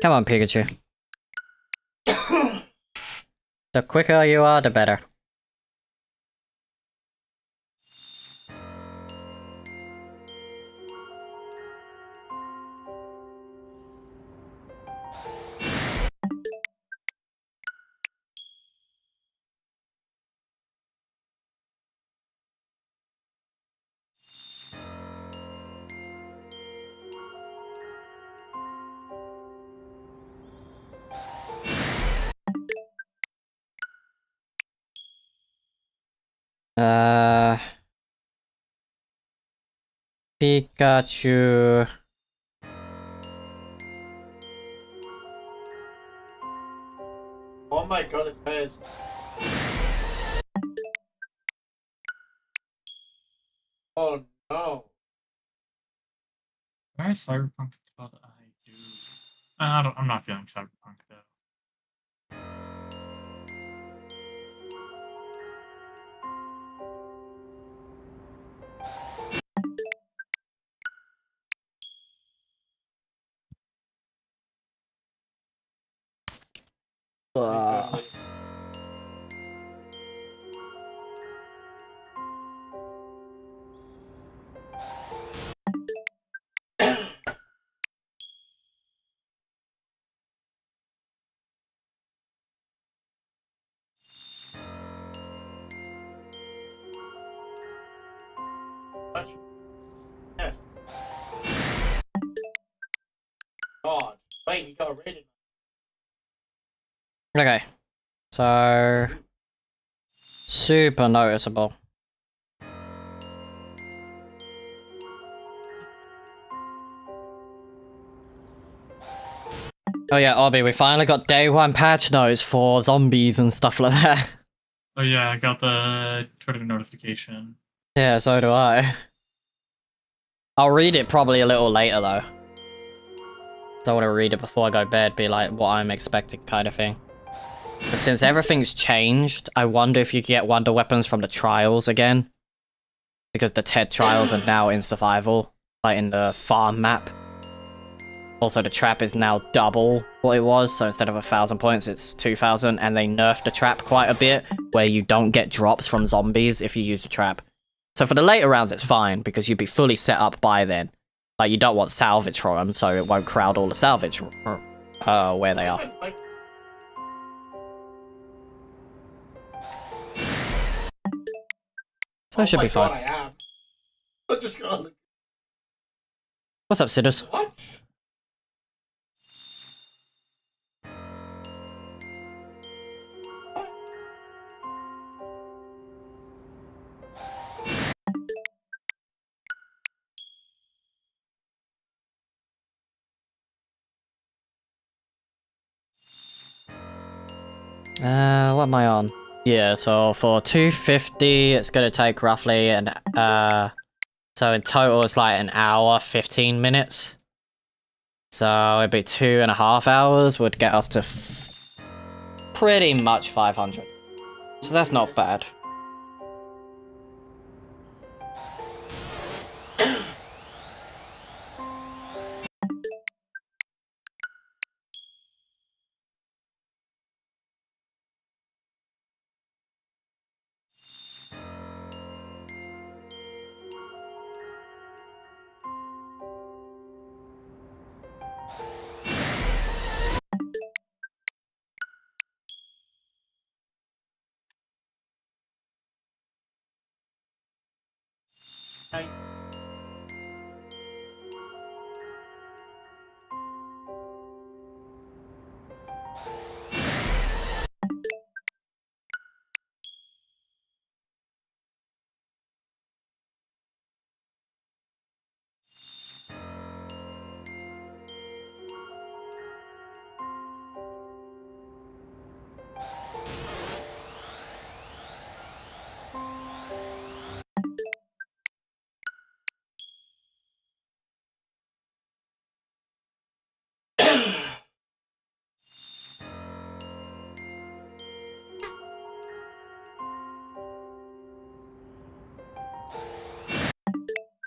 Come on, Pikachu. The quicker you are, the better. Pikachu. Oh my god, this hurts. Oh no. Do I have Cyberpunk spelled? I do. I'm not feeling Cyberpunk though. Yes. God. Wait, you got a rated. Okay. So... super noticeable. Oh yeah, Obby, we finally got day 1 patch notes for zombies and stuff like that. Oh yeah, I got the Twitter notification. Yeah, so do I. I'll read it probably a little later though. I want to read it before I go to bed, be like what I'm expecting kind of thing. But since everything's changed, I wonder if you can get wonder weapons from the trials again. Because the TED trials are now in survival, like in the farm map. Also, the trap is now double what it was, so instead of 1,000 points, it's 2,000, and they nerfed the trap quite a bit, where you don't get drops from zombies if you use the trap. So for the later rounds, it's fine, because you'd be fully set up by then. Like, you don't want salvage from them, so it won't crowd all the salvage where they are. So it should be fine. I am. I just got. What's up, Sidders? What? What am I on? Yeah, so for 250, it's gonna take roughly so in total it's like an hour, 15 minutes. So it'd be 2.5 hours would get us to pretty much 500. So that's not bad.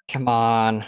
Come on.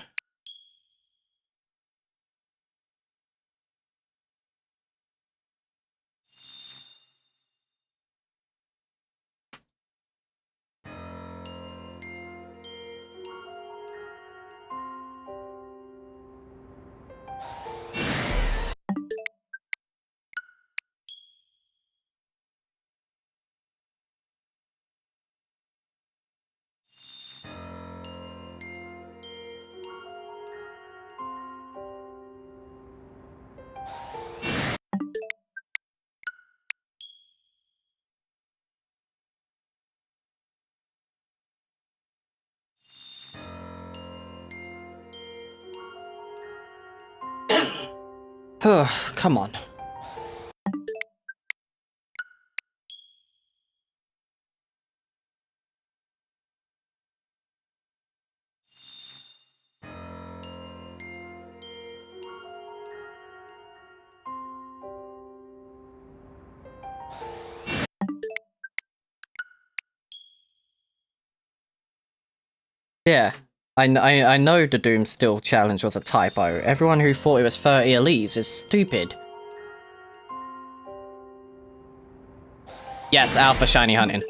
Come on. Yeah. I know the Doom Still challenge was a typo. Everyone who thought it was 30 elites is stupid. Yes, alpha shiny hunting.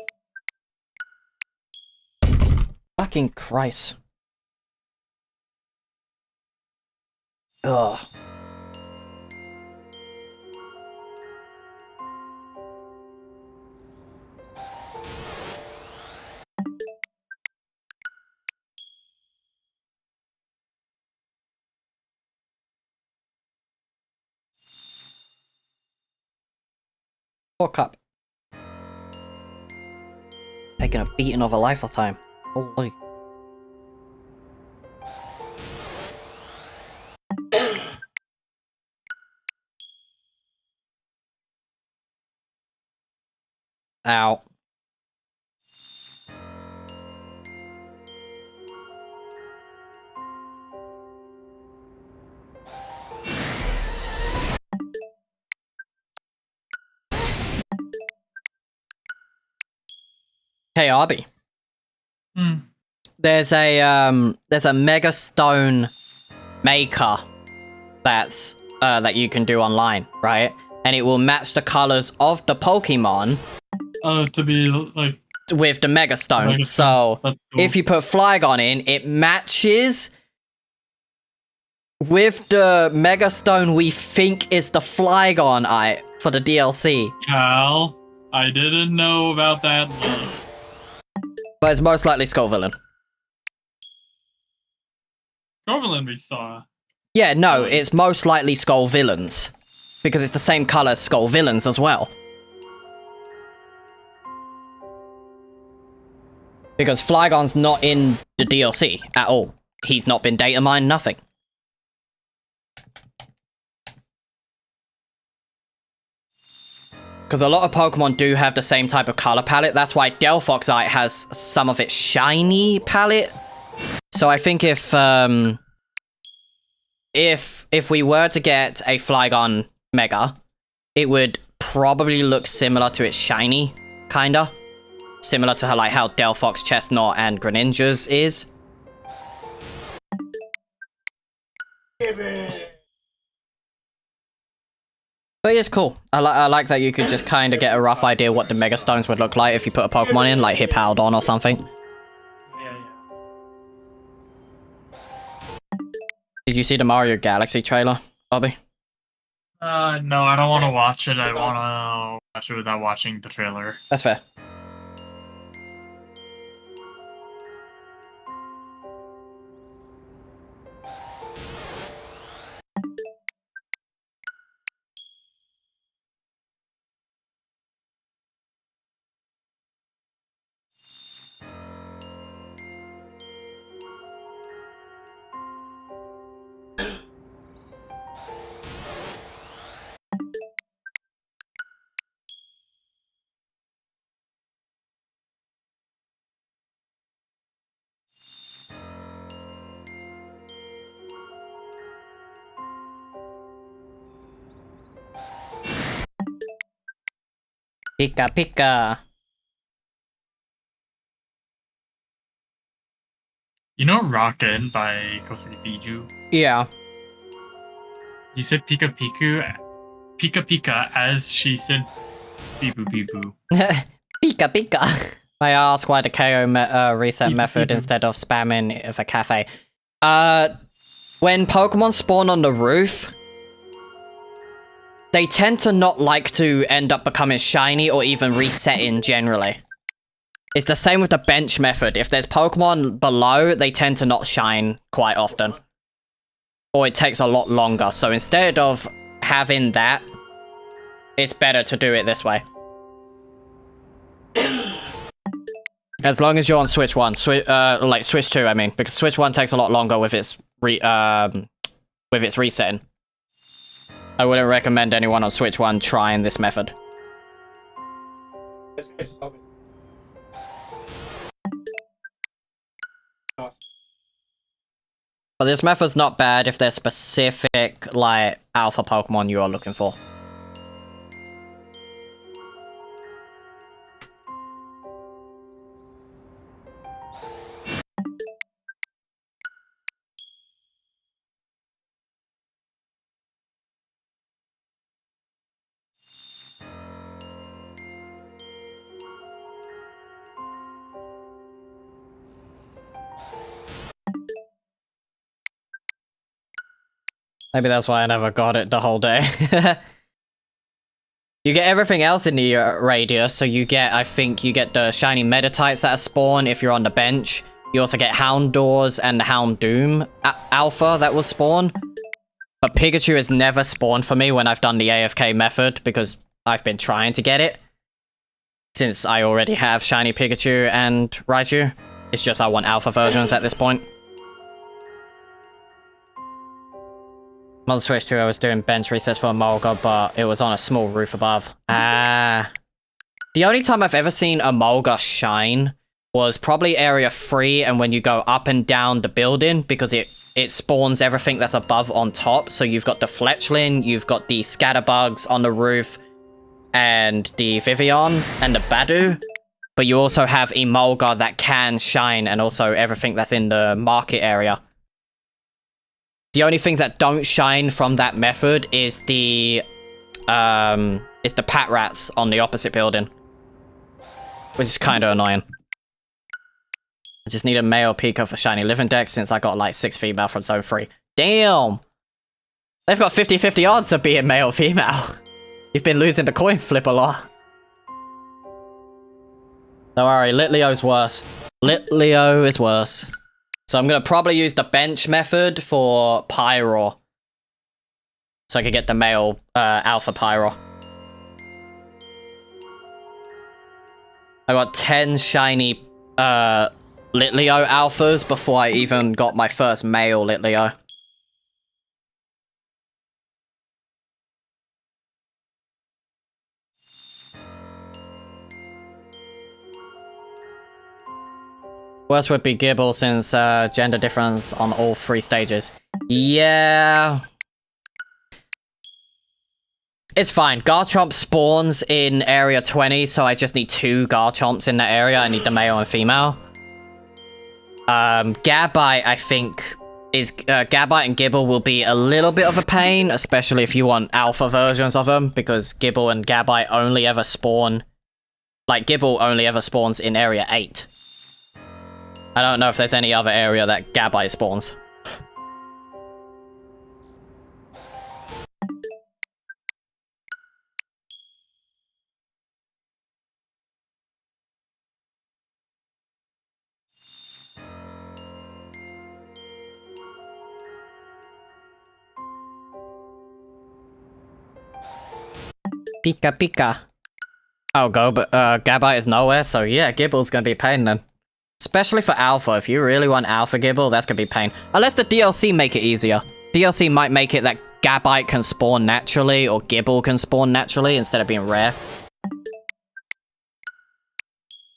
Fucking Christ. Ugh. Poor Cup. Taking a beating of a lifetime. Holy. Ow. Hey, Arby. There's a Mega Stone maker that's that you can do online, right? And it will match the colors of the Pokemon To be like with the Mega Stone. So cool. if you put Flygon in, it matches with the Mega Stone we think is the Flygon for the DLC. Cal, I didn't know about that. But it's most likely Scovillain. Scovillain we saw. Yeah, no, it's most likely Scovillains. Because it's the same color as Scovillains as well. Because Flygon's not in the DLC at all. He's not been data mined, nothing. Because a lot of Pokemon do have the same type of color palette. That's why Delphoxite has some of its shiny palette. So I think if we were to get a Flygon Mega, it would probably look similar to its shiny, kinda. Similar to how Delphox, Chestnut, and Greninja's is. But it's cool. I like that you could just kind of get a rough idea what the Mega Stones would look like if you put a Pokemon in, like Hippowdon or something. Yeah. Did you see the Mario Galaxy trailer, Bobby? No, I don't want to watch it. I want to watch it without watching the trailer. That's fair. Pika Pika. You know Rocket by Kosuke Biju? Yeah. You said Pika Pika as she said Beeboo Beeboo. Pika Pika. I ask why the KO reset Pika method Pika. instead of spamming of a cafe. When Pokemon spawn on the roof, they tend to not like to end up becoming shiny or even resetting generally. It's the same with the bench method. If there's Pokemon below, they tend to not shine quite often. Or it takes a lot longer. So instead of having that, it's better to do it this way. As long as you're on Switch 1. Like Switch 2, I mean. Because Switch 1 takes a lot longer with its resetting. I wouldn't recommend anyone on Switch 1 trying this method. But this method's not bad if there's specific, like, alpha Pokemon you are looking for. Maybe that's why I never got it the whole day. You get everything else in the radius, so you get, I think, you get the shiny Meditites that spawn if you're on the bench. You also get Houndours and the Houndoom Alpha that will spawn. But Pikachu has never spawned for me when I've done the AFK method, because I've been trying to get it. Since I already have shiny Pikachu and Raichu. It's just I want Alpha versions at this point. On Switch 2, I was doing bench resets for a Mulga, but it was on a small roof above. Ah. The only time I've ever seen a Mulga shine was probably Area 3, and when you go up and down the building, because it spawns everything that's above on top. So you've got the Fletchling, you've got the Scatterbugs on the roof, and the Vivian, and the Badu. But you also have Emolga that can shine, and also everything that's in the market area. The only things that don't shine from that method is the Pat Rats on the opposite building. Which is kind of annoying. I just need a male Pika for shiny living deck since I got like 6 female from zone 3. Damn! They've got 50-50 odds of being male female. You've been losing the coin flip a lot. Don't worry, Litlio's worse. Litlio is worse. So I'm gonna probably use the bench method for Pyro. So I can get the male Alpha Pyro. I got 10 shiny Litlio Alphas before I even got my first male Litlio. Worst would be Gibble since gender difference on all 3 stages. Yeah. It's fine. Garchomp spawns in area 20, so I just need 2 Garchomps in that area. I need the male and female. Gabite, I think, is Gabite and Gibble will be a little bit of a pain, especially if you want alpha versions of them, because Gibble and Gabite only ever spawn... Like, Gibble only ever spawns in area 8. I don't know if there's any other area that Gabite spawns. Pika Pika. Oh, but Gabite is nowhere, so yeah, Gibble's gonna be a pain then. Especially for Alpha. If you really want Alpha Gibble, that's gonna be a pain. Unless the DLC make it easier. DLC might make it that Gabite can spawn naturally, or Gibble can spawn naturally, instead of being rare.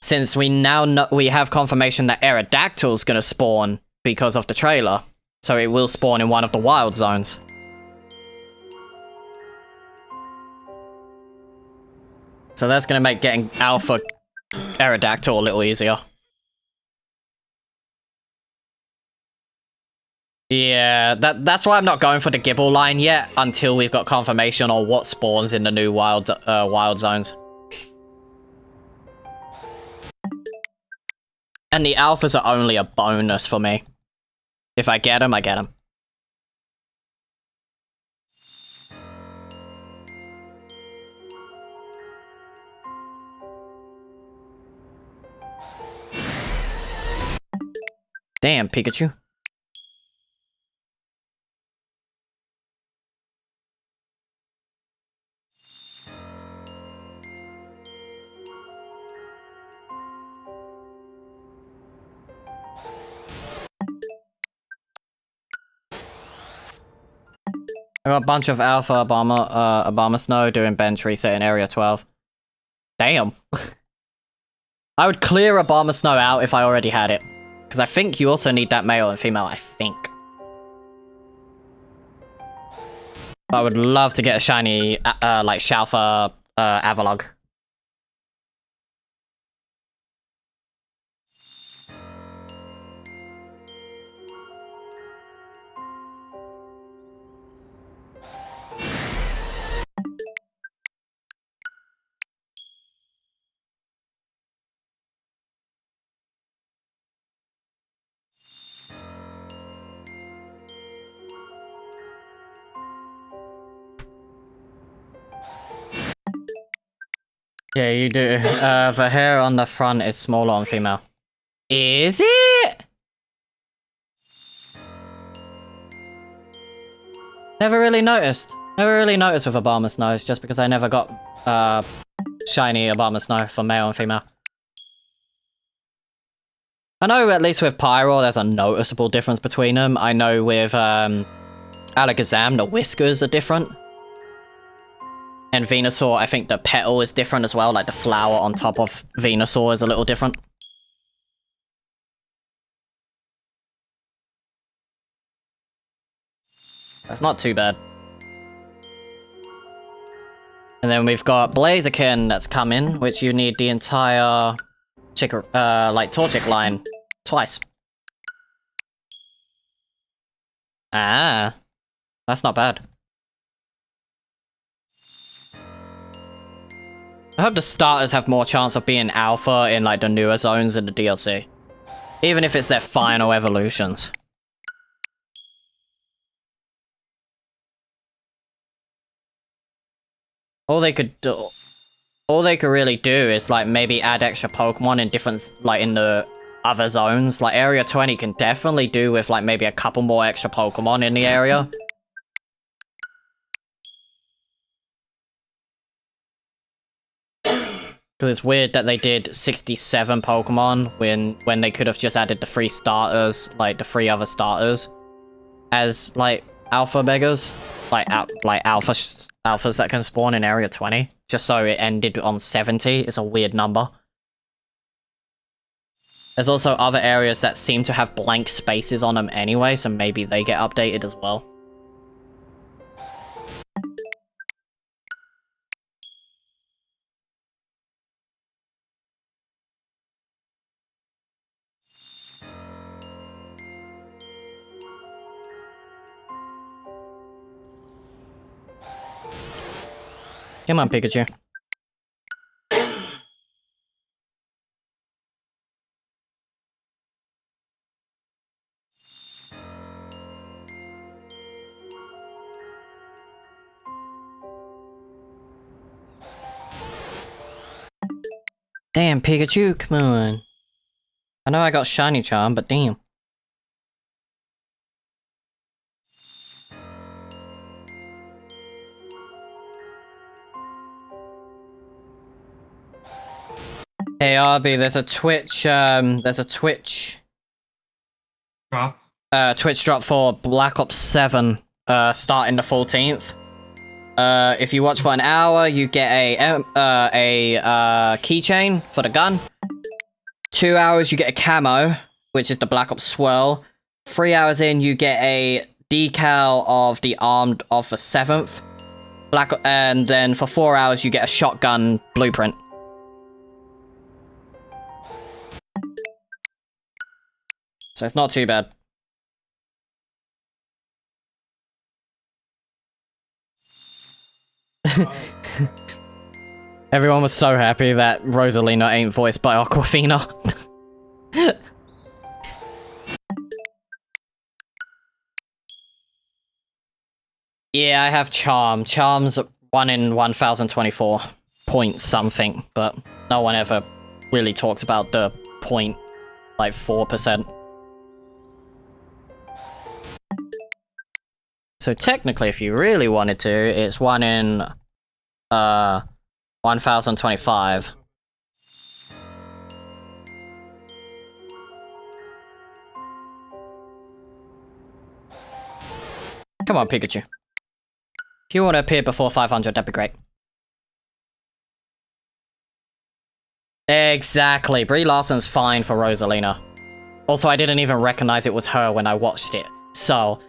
Since we now know we have confirmation that Aerodactyl's gonna spawn because of the trailer. So it will spawn in one of the wild zones. So that's gonna make getting Alpha Aerodactyl a little easier. Yeah, that's why I'm not going for the Gibble line yet, until we've got confirmation on what spawns in the new wild zones. And the alphas are only a bonus for me. If I get them, I get them. Damn, Pikachu. I got a bunch of Alpha Obama Snow doing bench reset in Area 12. Damn. I would clear Obama Snow out if I already had it. Because I think you also need that male and female, I think. I would love to get a shiny, like, Shalfa Avalog. Yeah, you do. The hair on the front is smaller on female. Is it? Never really noticed. Never really noticed with Obama's nose, just because I never got shiny Obama's nose for male and female. I know at least with Pyro, there's a noticeable difference between them. I know with Alakazam, the whiskers are different. And Venusaur, I think the petal is different as well. Like the flower on top of Venusaur is a little different. That's not too bad. And then we've got Blaziken that's coming, which you need the entire Torchic line twice. Ah, that's not bad. I hope the starters have more chance of being alpha in like the newer zones in the DLC. Even if it's their final evolutions. All they could really do is like maybe add extra Pokemon in different, like in the other zones. Like Area 20 can definitely do with like maybe a couple more extra Pokemon in the area. Because it's weird that they did 67 Pokemon when they could have just added the 3 starters, like the 3 other starters, as like alpha beggars, like alphas that can spawn in Area 20, just so it ended on 70. It's a weird number. There's also other areas that seem to have blank spaces on them anyway, so maybe they get updated as well. Come on, Pikachu. Damn, Pikachu, come on. I know I got Shiny Charm, but damn. Hey, Arby, there's a Twitch Drop. Twitch drop for Black Ops 7, starting the 14th. If you watch for an hour, you get a keychain for the gun. 2 hours, you get a camo, which is the Black Ops Swirl. 3 hours in, you get a decal of the Armed of the 7th. And then for 4 hours, you get a shotgun blueprint. So it's not too bad. Everyone was so happy that Rosalina ain't voiced by Aquafina. Yeah, I have Charm. Charm's 1 in 1024 point something, but no one ever really talks about the point, like 4%. So technically, if you really wanted to, it's 1 in 1025. Come on, Pikachu. If you want to appear before 500, that'd be great. Exactly. Brie Larson's fine for Rosalina. Also, I didn't even recognize it was her when I watched it, so...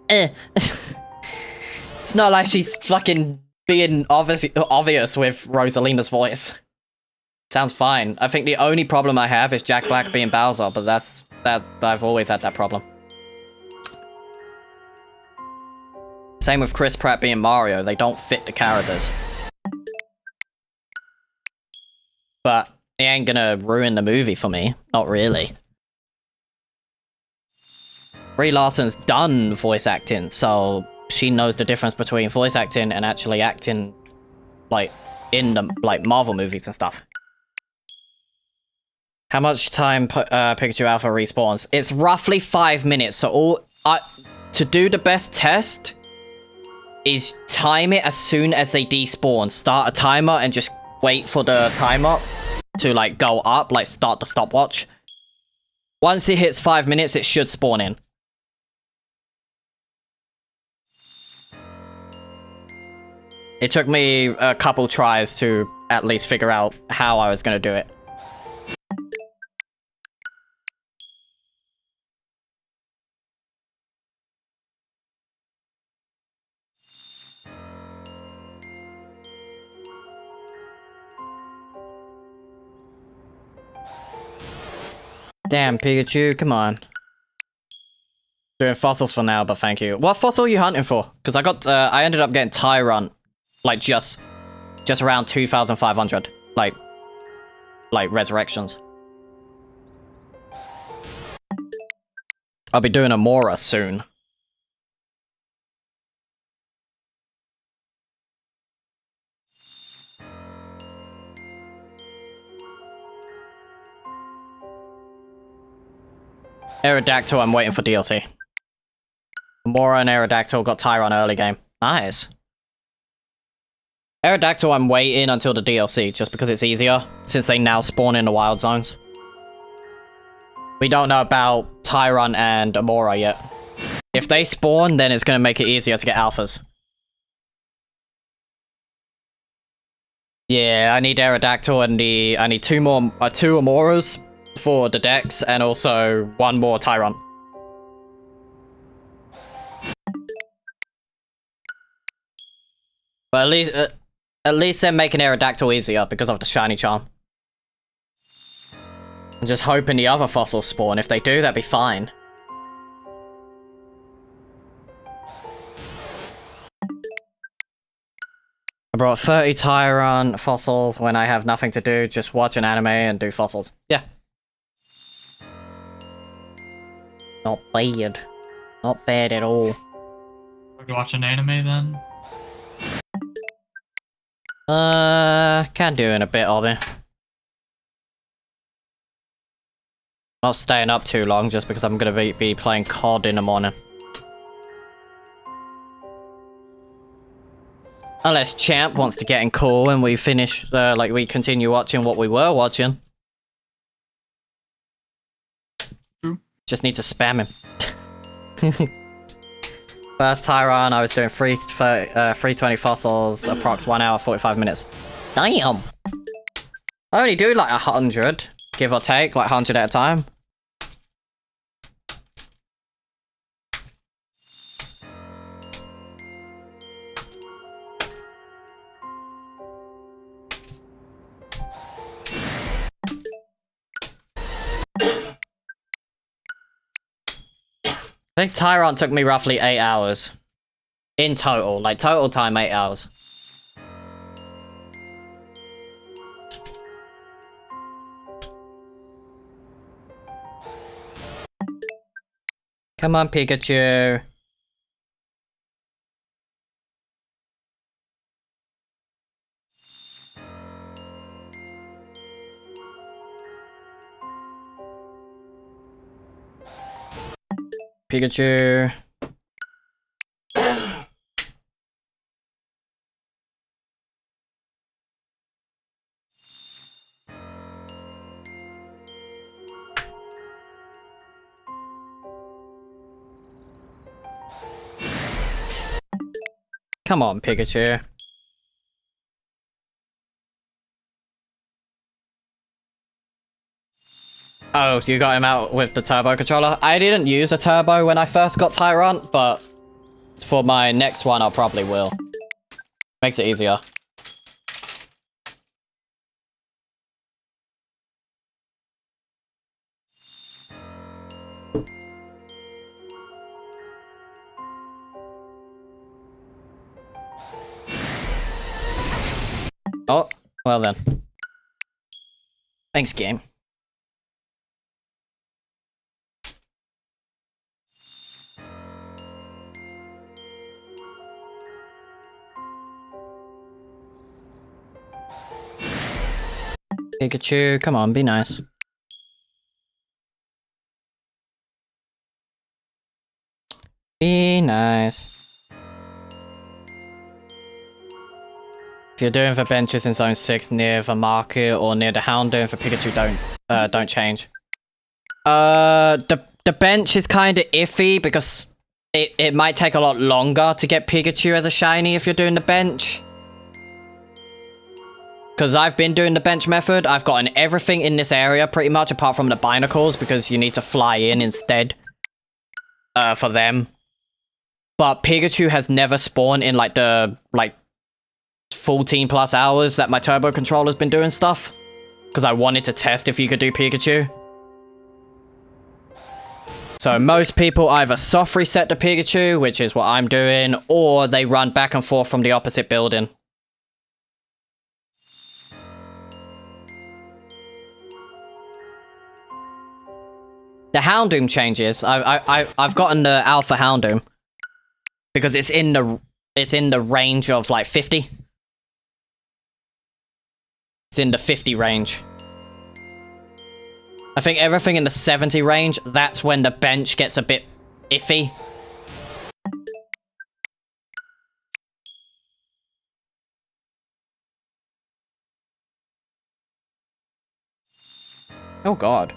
It's not like she's fucking being obvious with Rosalina's voice. Sounds fine. I think the only problem I have is Jack Black being Bowser, but I've always had that problem. Same with Chris Pratt being Mario, they don't fit the characters. But it ain't gonna ruin the movie for me. Not really. Brie Larson's done voice acting, so she knows the difference between voice acting and actually acting, like, in the like Marvel movies and stuff. How much time Pikachu Alpha respawns? It's roughly 5 minutes. So to do the best test is time it as soon as they despawn. Start a timer and just wait for the timer to like go up, like start the stopwatch. Once it hits 5 minutes, it should spawn in. It took me a couple tries to at least figure out how I was going to do it. Damn, Pikachu, come on. Doing fossils for now, but thank you. What fossil are you hunting for? Because I ended up getting Tyrant, like just around 2,500, like resurrections. I'll be doing a Mora soon. Aerodactyl, I'm waiting for DLC. Mora and Aerodactyl got Tyrant early game. Nice. Aerodactyl, I'm waiting until the DLC, just because it's easier, since they now spawn in the wild zones. We don't know about Tyrant and Amora yet. If they spawn, then it's going to make it easier to get alphas. Yeah, I need Aerodactyl and I need two Amoras for the Dex, and also one more Tyrant. But at least they're making Aerodactyl easier because of the shiny charm. I'm just hoping the other fossils spawn. If they do, that'd be fine. I brought 30 Tyrant fossils when I have nothing to do, just watch an anime and do fossils. Yeah. Not bad. Not bad at all. Would you watch an anime then? Can do in a bit of it. Not staying up too long just because I'm gonna be playing COD in the morning. Unless Champ wants to get in cool and we finish, like we continue watching what we were watching. True. Just need to spam him. First Tyrant, I was doing 320 fossils, approx 1 hour, 45 minutes. Damn! I only do like 100, give or take, like 100 at a time. I think Tyrant took me roughly 8 hours. In total. Like, total time, 8 hours. Come on, Pikachu. Pikachu. Come on, Pikachu. Oh, you got him out with the turbo controller? I didn't use a turbo when I first got Tyrant, but for my next one, I probably will. Makes it easier. Oh, well then. Thanks, game. Pikachu, come on, be nice. Be nice. If you're doing the benches in Zone 6 near the market or near the Houndoom for Pikachu, don't change. The bench is kind of iffy because it might take a lot longer to get Pikachu as a shiny if you're doing the bench. Because I've been doing the bench method, I've gotten everything in this area pretty much apart from the Binacles because you need to fly in instead for them. But Pikachu has never spawned in like the 14 plus hours that my turbo controller's been doing stuff. Because I wanted to test if you could do Pikachu. So most people either soft reset the Pikachu, which is what I'm doing, or they run back and forth from the opposite building. The Houndoom changes. I've gotten the Alpha Houndoom because it's in the range of like 50. It's in the 50 range. I think everything in the 70 range, that's when the bench gets a bit iffy. Oh god.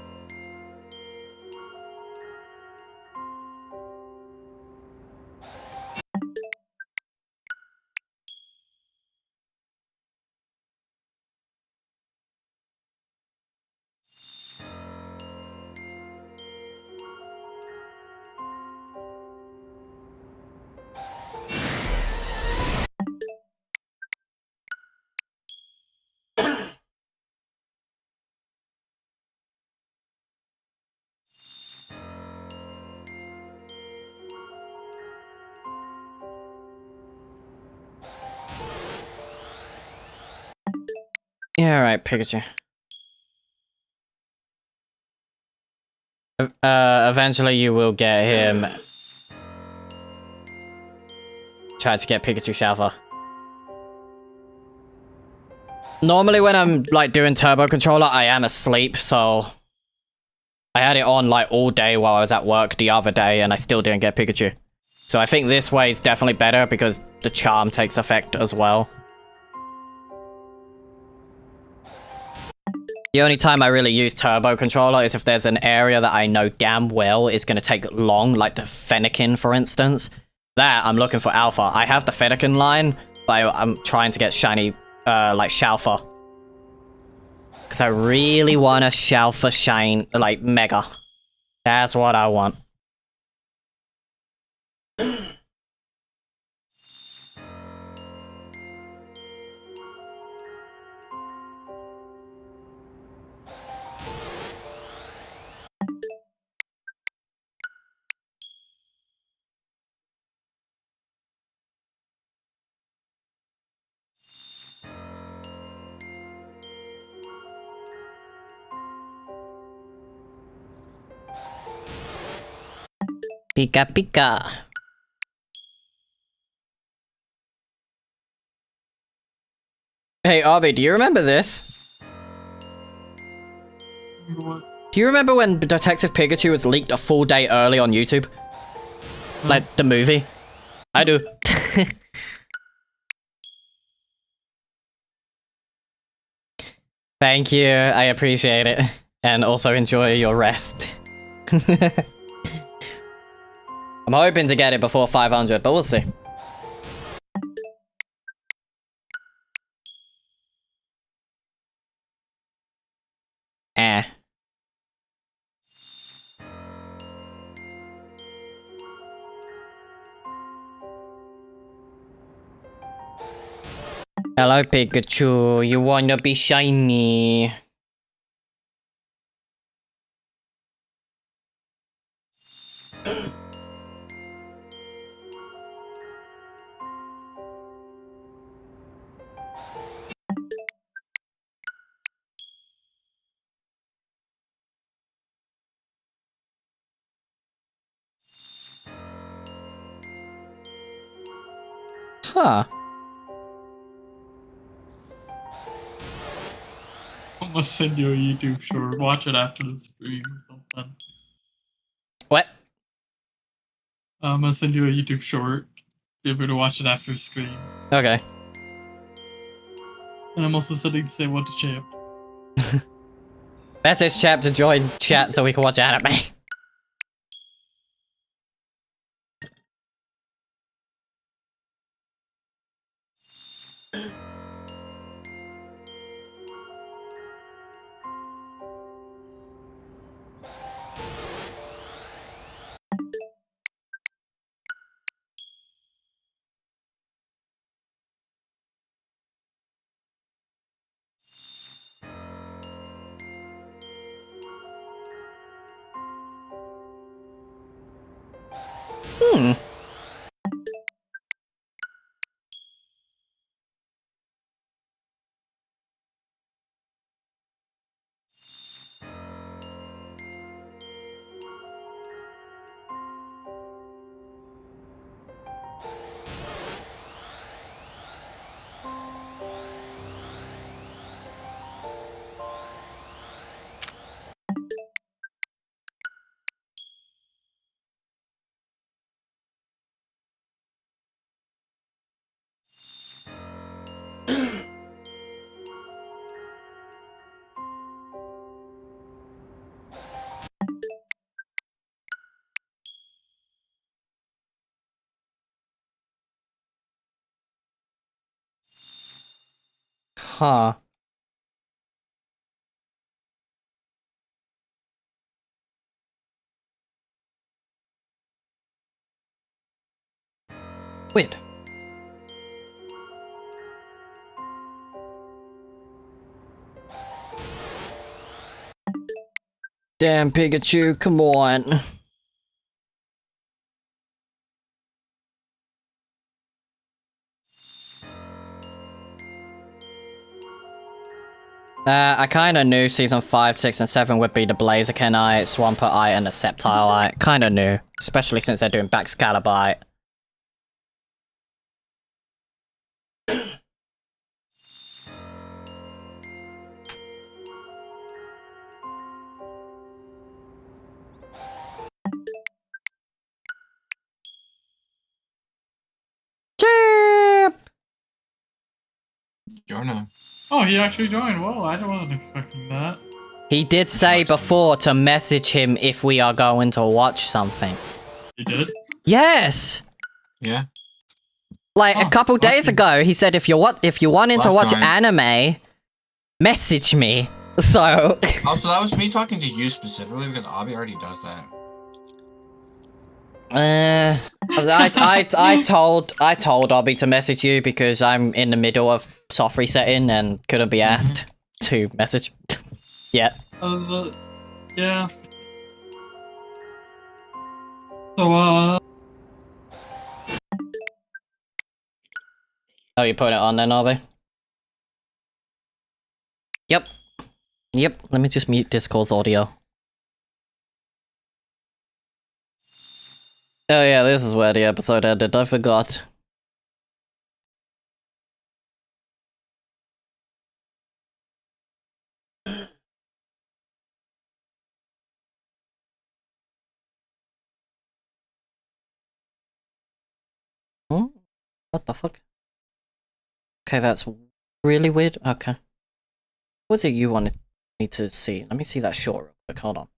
Yeah, alright, Pikachu. Eventually you will get him. Try to get Pikachu Shalva. Normally when I'm like doing turbo controller, I am asleep, so I had it on like all day while I was at work the other day and I still didn't get Pikachu. So I think this way is definitely better because the charm takes effect as well. The only time I really use turbo controller is if there's an area that I know damn well is going to take long, like the Fennekin, for instance. That, I'm looking for Alpha. I have the Fennekin line, but I'm trying to get shiny, like, Shalfa. Because I really want a Shalfa shine, like, Mega. That's what I want. Pika Pika. Hey, Arby, do you remember this? What? Do you remember when Detective Pikachu was leaked a full day early on YouTube? Like, the movie? I do. Thank you, I appreciate it. And also enjoy your rest. I'm hoping to get it before 500, but we'll see. Eh. Hello, Pikachu. You wanna be shiny? Huh. I'll send you a YouTube short. Watch it after the stream or something. What? I'm gonna send you a YouTube short. Be able to watch it after the stream. Okay. And I'm also sending the same one to Champ. Message Champ to join chat so we can watch anime. Hmm. Huh. Weird. Damn Pikachu, come on. I kinda knew season 5, 6, and 7 would be the Blazikenite, Swampert-ite, and the Sceptile-ite. Kinda knew. Especially since they're doing Baxcalibite. Chip! Jonah. Oh, he actually joined. Whoa, I wasn't expecting that. He did say before to message him if we are going to watch something. You did? Yes! Yeah. Like, a couple days lucky. ago, he said if you're wanting to Last watch time. anime, message me. So... Also, that was me talking to you specifically because Abby already does that. I told Obby to message you because I'm in the middle of soft resetting and couldn't be asked to message. Yeah. Yeah. So, Oh, you put it on then, Obby? Yep. Yep. Let me just mute Discord's audio. Oh yeah, this is where the episode ended. I forgot. Hmm? What the fuck? Okay, that's really weird. Okay. What was it you wanted me to see? Let me see that short real quick. Hold on.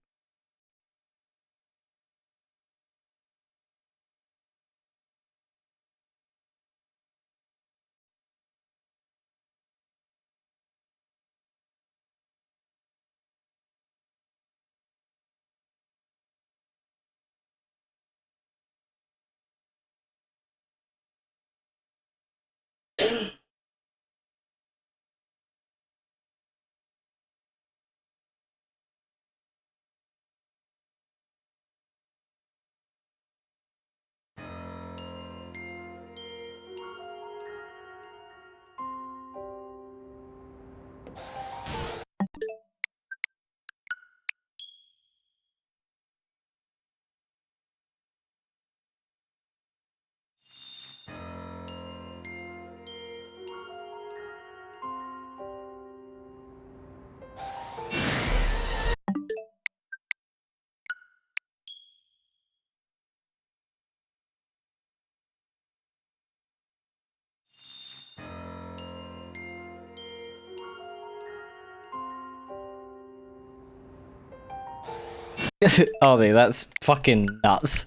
Ollie, that's fucking nuts.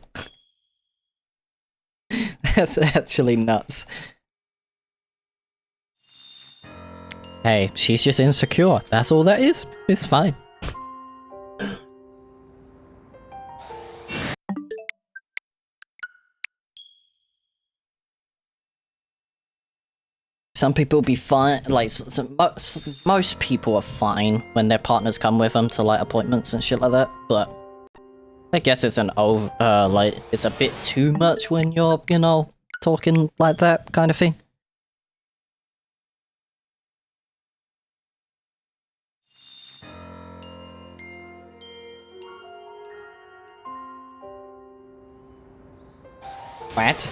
That's actually nuts. Hey, she's just insecure. That's all that is. It's fine. Some people be fine, like, most people are fine when their partners come with them to, like, appointments and shit like that, but I guess it's like, it's a bit too much when you're, you know, talking like that kind of thing. What?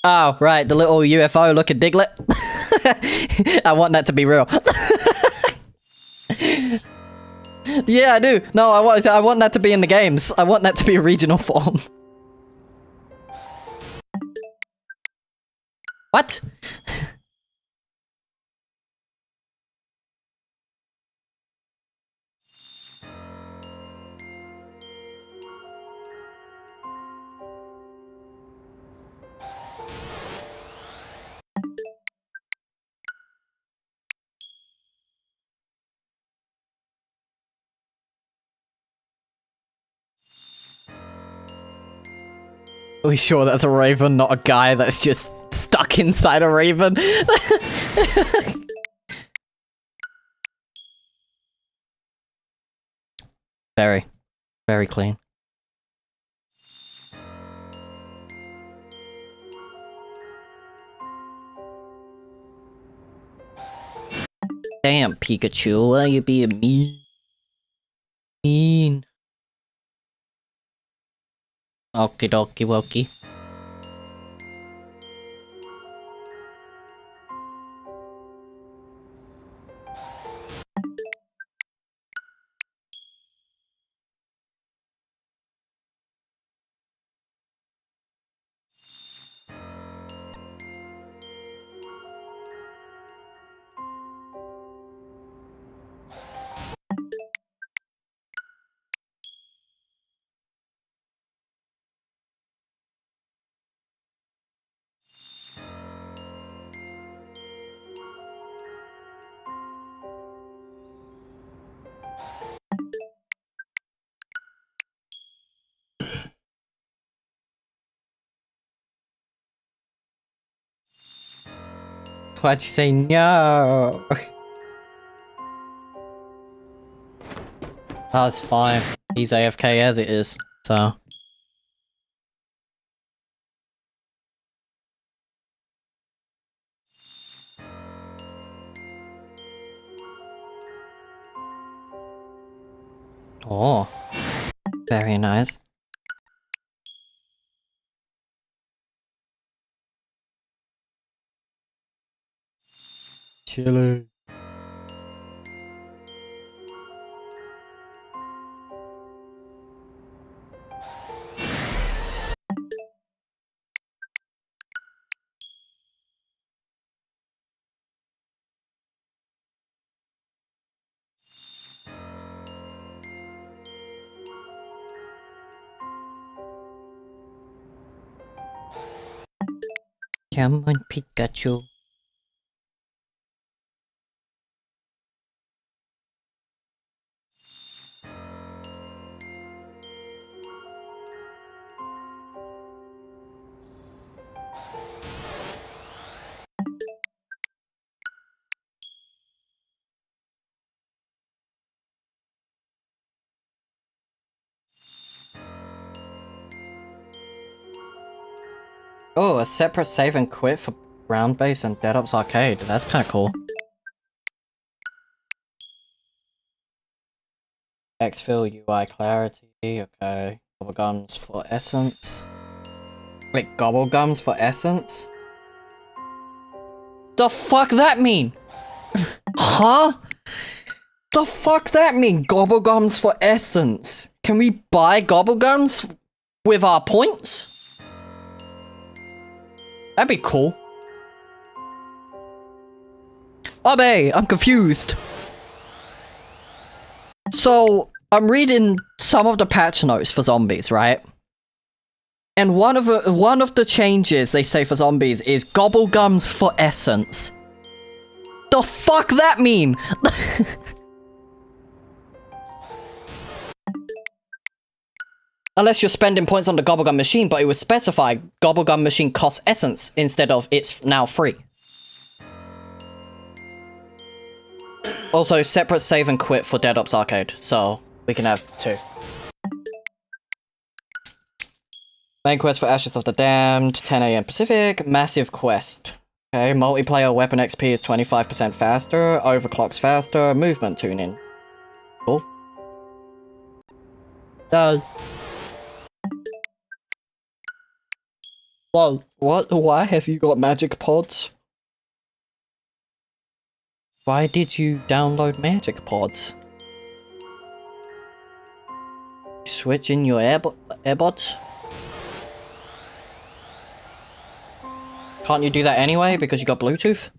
Oh, right, the little UFO looking Diglett. I want that to be real. Yeah, I do. No, I want that to be in the games. I want that to be a regional form. What? Are we sure that's a raven, not a guy that's just stuck inside a raven? Very, very clean. Damn, Pikachu, why you being mean? Mean. Okie dokie wokie. Why'd you say no? That's fine. He's AFK as it is, so. Oh, very nice. Chilly. Come on, Pikachu. Oh, a separate save and quit for Ground Base and Dead Ops Arcade. That's kind of cool. Exfil UI clarity. Okay. Gobblegums for essence. Wait, Gobblegums for essence? The fuck that mean? Huh? The fuck that mean? Gobblegums for essence? Can we buy Gobblegums with our points? That'd be cool. Abe, I'm confused. So, I'm reading some of the patch notes for zombies, right? And one of the changes they say for zombies is gobblegums for essence. The fuck that mean? Unless you're spending points on the gobblegum machine, but it would specify gobblegum machine costs essence instead of it's now free. Also, separate save and quit for Dead Ops Arcade, so we can have two. Main quest for Ashes of the Damned, 10 AM Pacific, massive quest. Okay, multiplayer weapon XP is 25% faster, overclocks faster, movement tuning. Cool. Well, what? Why have you got magic pods? Why did you download magic pods? Switch in your earbuds? Can't you do that anyway because you got Bluetooth?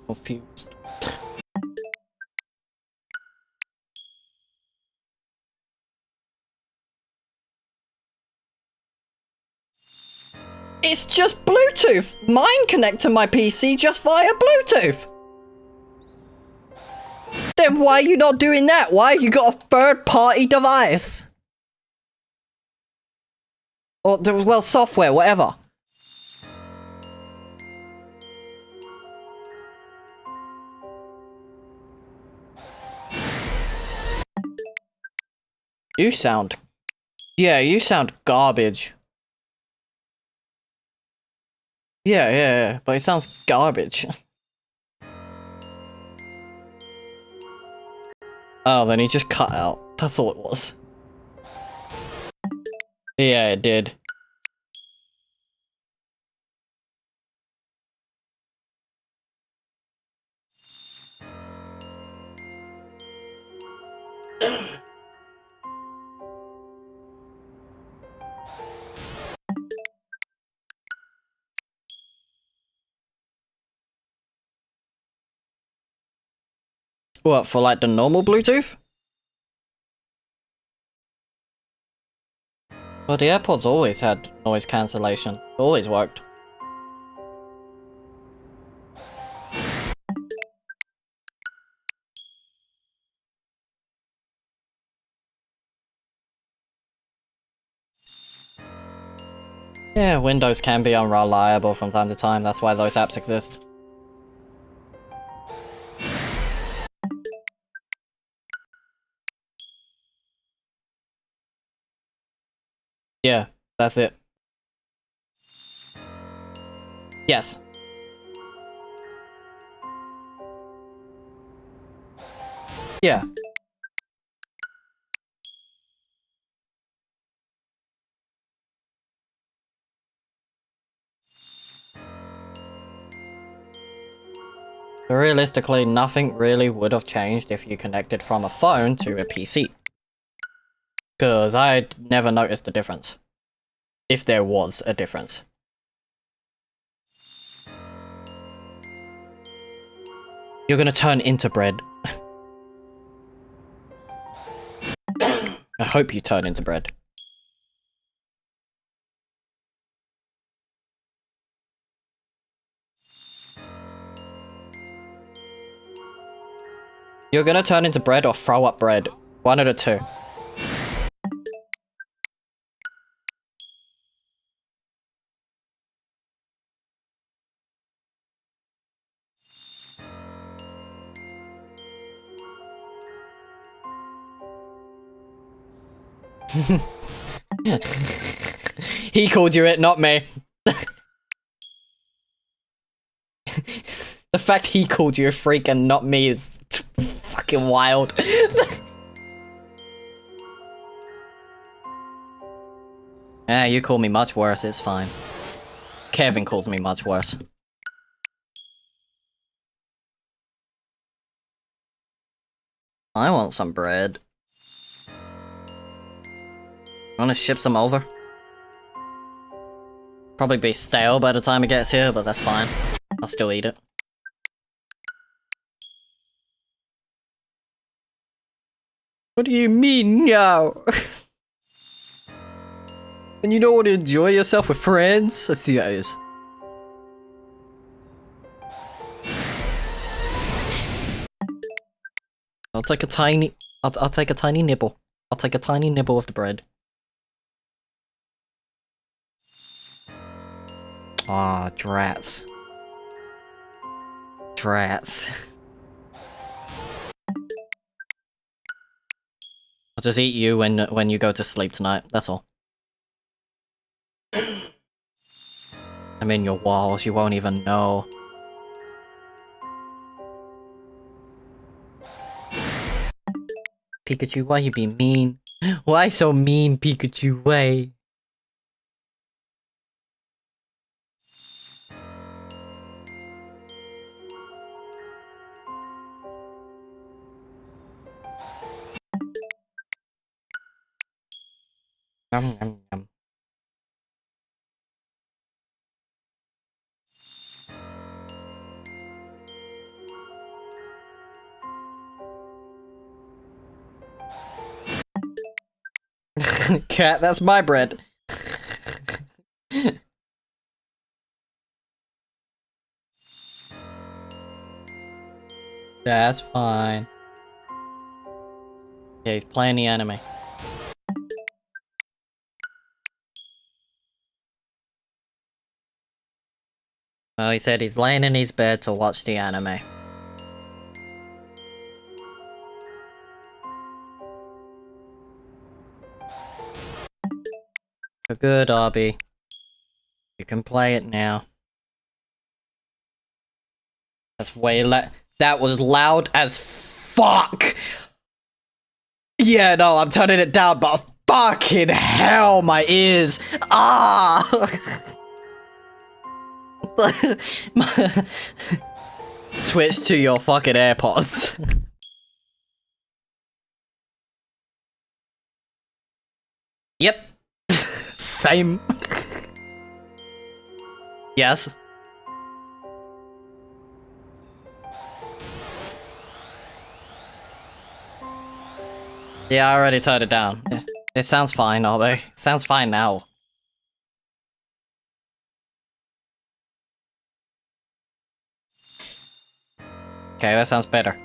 Confused. It's just Bluetooth! Mine connect to my PC just via Bluetooth! Then why are you not doing that? Why you got a third-party device? Or, well, software, whatever. You sound... Yeah, you sound garbage. Yeah, but it sounds garbage. Oh, then he just cut out. That's all it was. Yeah, it did. What, for like the normal Bluetooth? Well, the AirPods always had noise cancellation. Always worked. Yeah, Windows can be unreliable from time to time. That's why those apps exist. Yeah, that's it. Yes. Yeah. Realistically, nothing really would have changed if you connected from a phone to a PC. Because I'd never noticed the difference. If there was a difference. You're gonna turn into bread. I hope you turn into bread. You're gonna turn into bread or throw up bread. One of the two. He called you it, not me. The fact he called you a freak and not me is fucking wild. You call me much worse, it's fine. Kevin calls me much worse. I want some bread. Wanna ship some over? Probably be stale by the time it gets here, but that's fine. I'll still eat it. What do you mean, no? And you don't want to enjoy yourself with friends? I see how it is. I'll take a tiny... I'll take a tiny nibble. I'll take a tiny nibble of the bread. Ah, drats. Drats. I'll just eat you when you go to sleep tonight, that's all. I'm in your walls, you won't even know. Pikachu, why you be mean? Why so mean, Pikachu? Why? Yum, yum, yum. Cat, that's my bread. That's fine. Yeah, he's playing the anime. Well, he said he's laying in his bed to watch the anime. You're good, Arby. You can play it now. That's way that was loud as fuck! Yeah, no, I'm turning it down, but fucking hell, my ears! Ah! Switch to your fucking AirPods. Yep. Same. Yes. Yeah, I already turned it down. It sounds fine, Arby. It sounds fine now. Okay, that sounds better.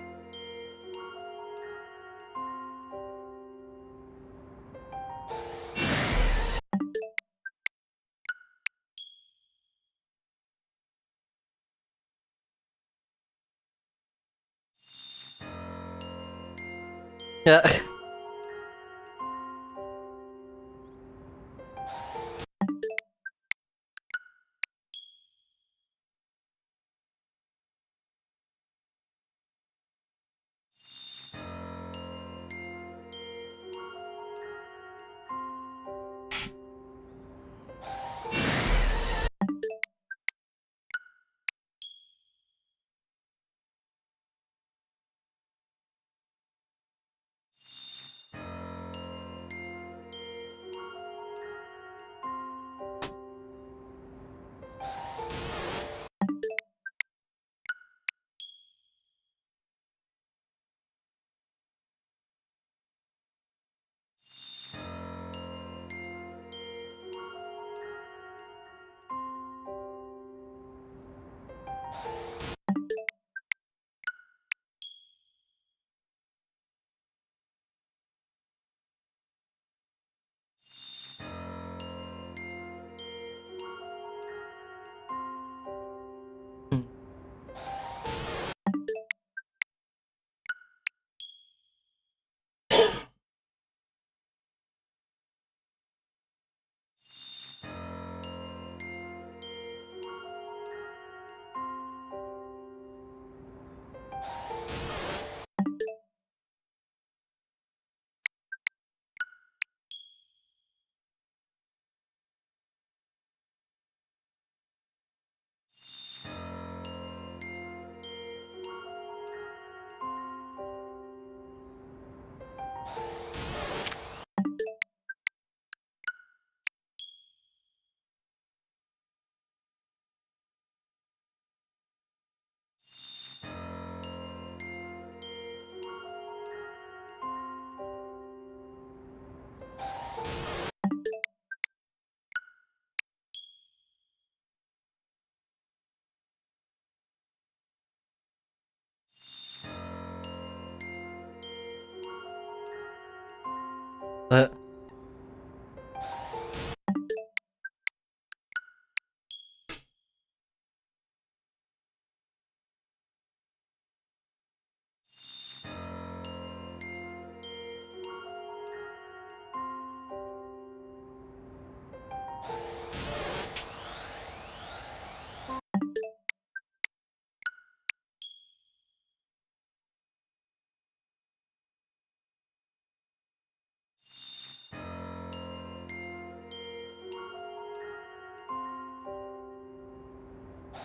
Yeah.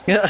Yeah.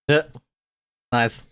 Yeah. Nice.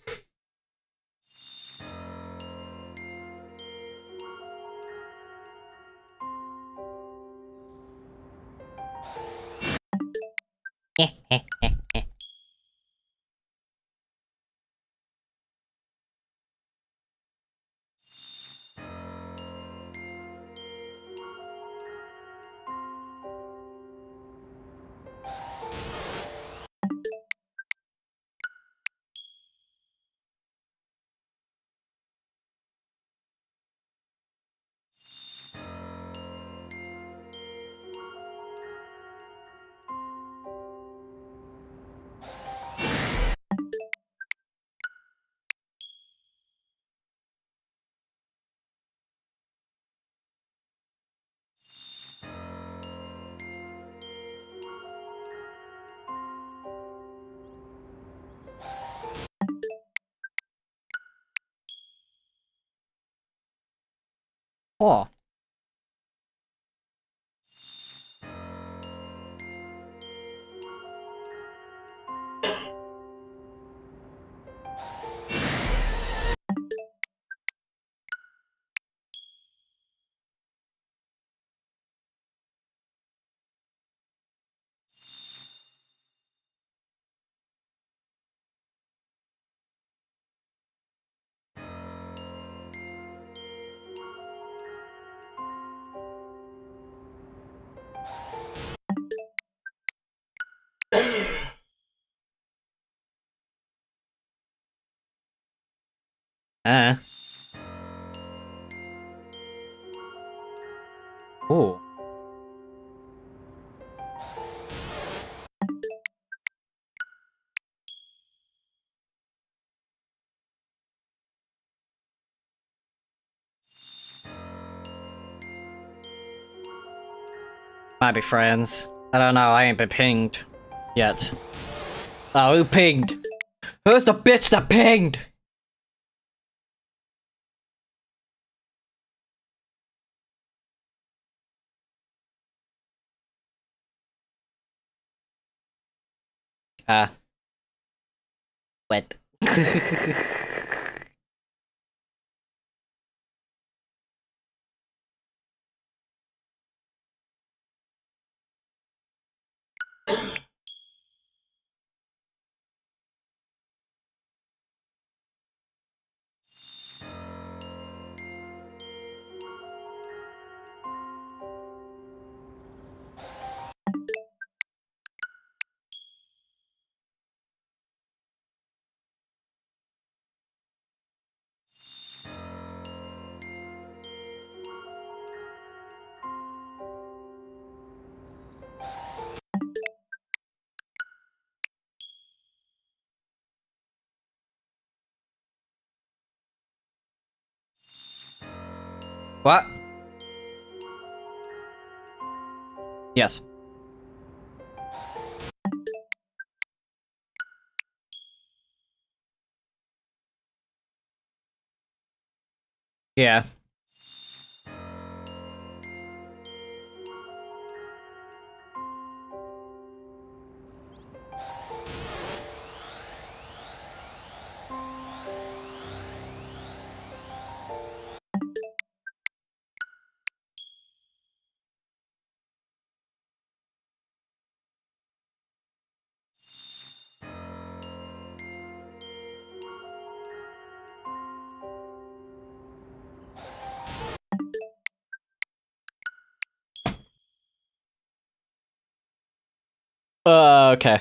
Oh. Ooh. Might be friends. I don't know, I ain't been pinged yet. Oh, who pinged? Who's the bitch that pinged? Wet. What? Yes. Yeah. Okay.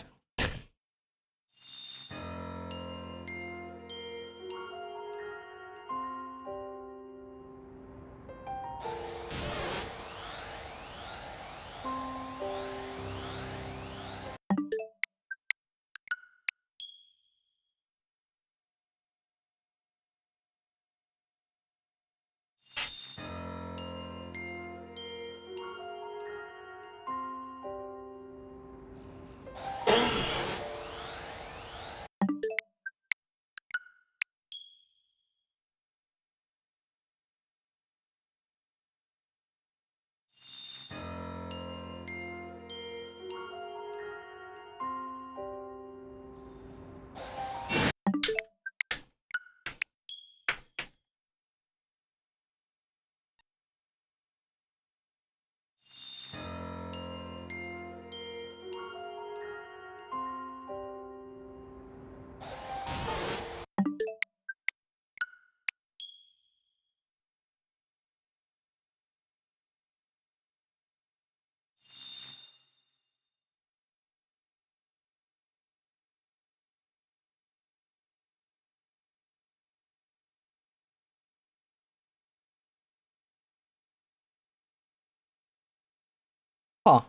Huh.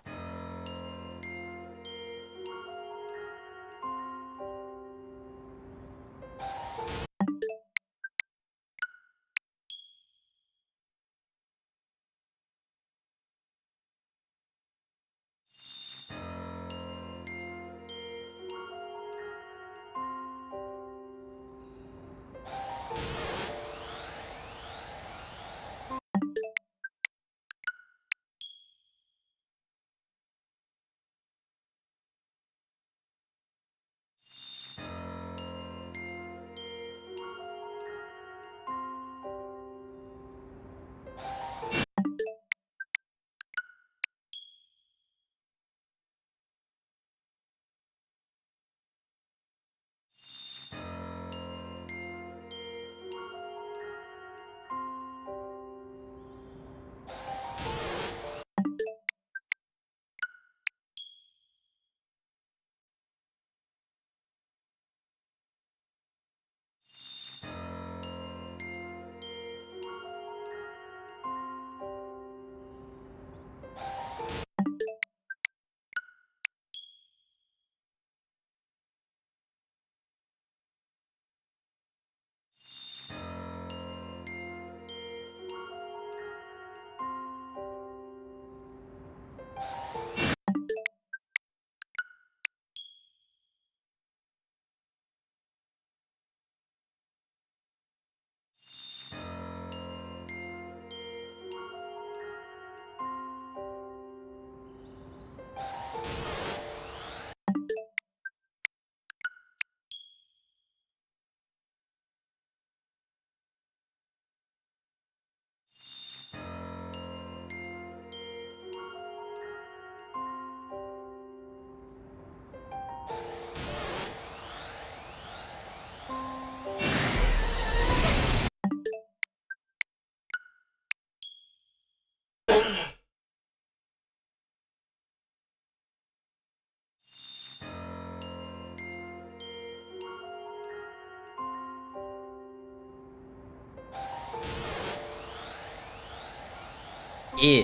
Yeah.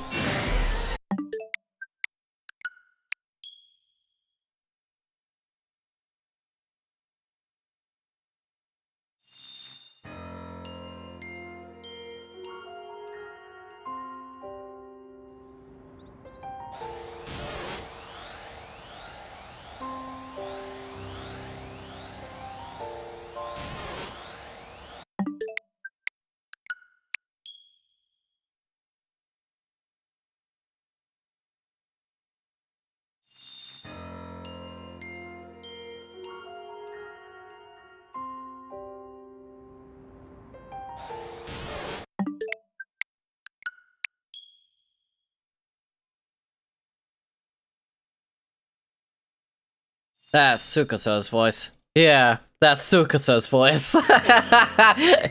That's Sukasa's voice. Yeah, that's Sukasa's voice. I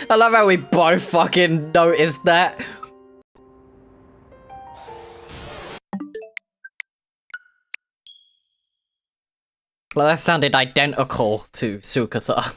love how we both fucking noticed that. Well, that sounded identical to Tsukasa.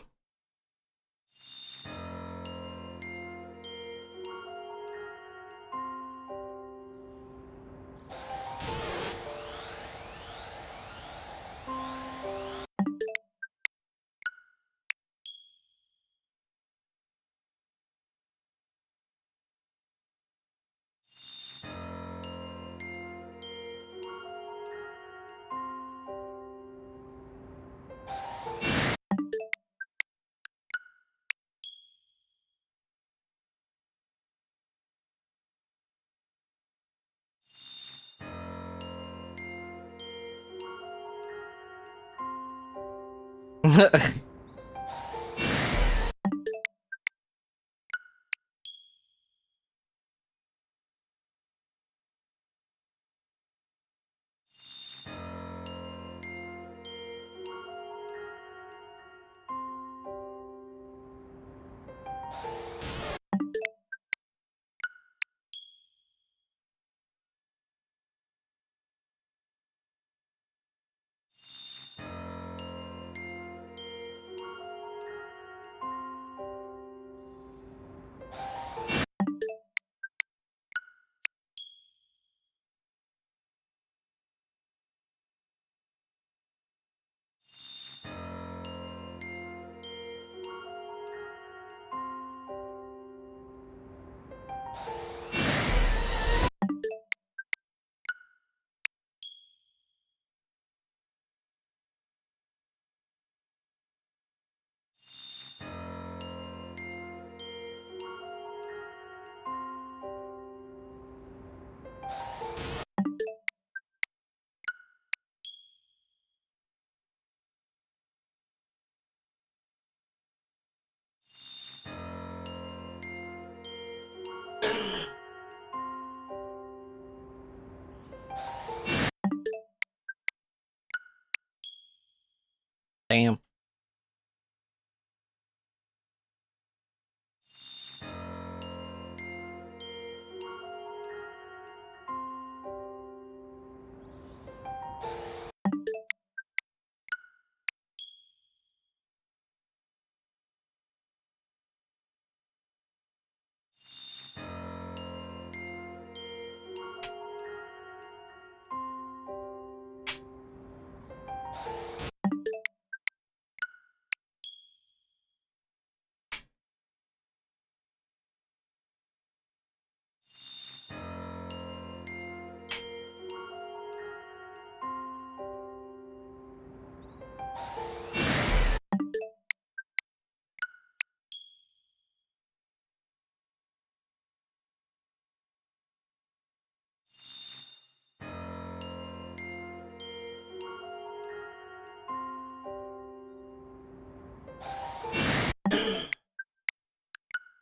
Damn.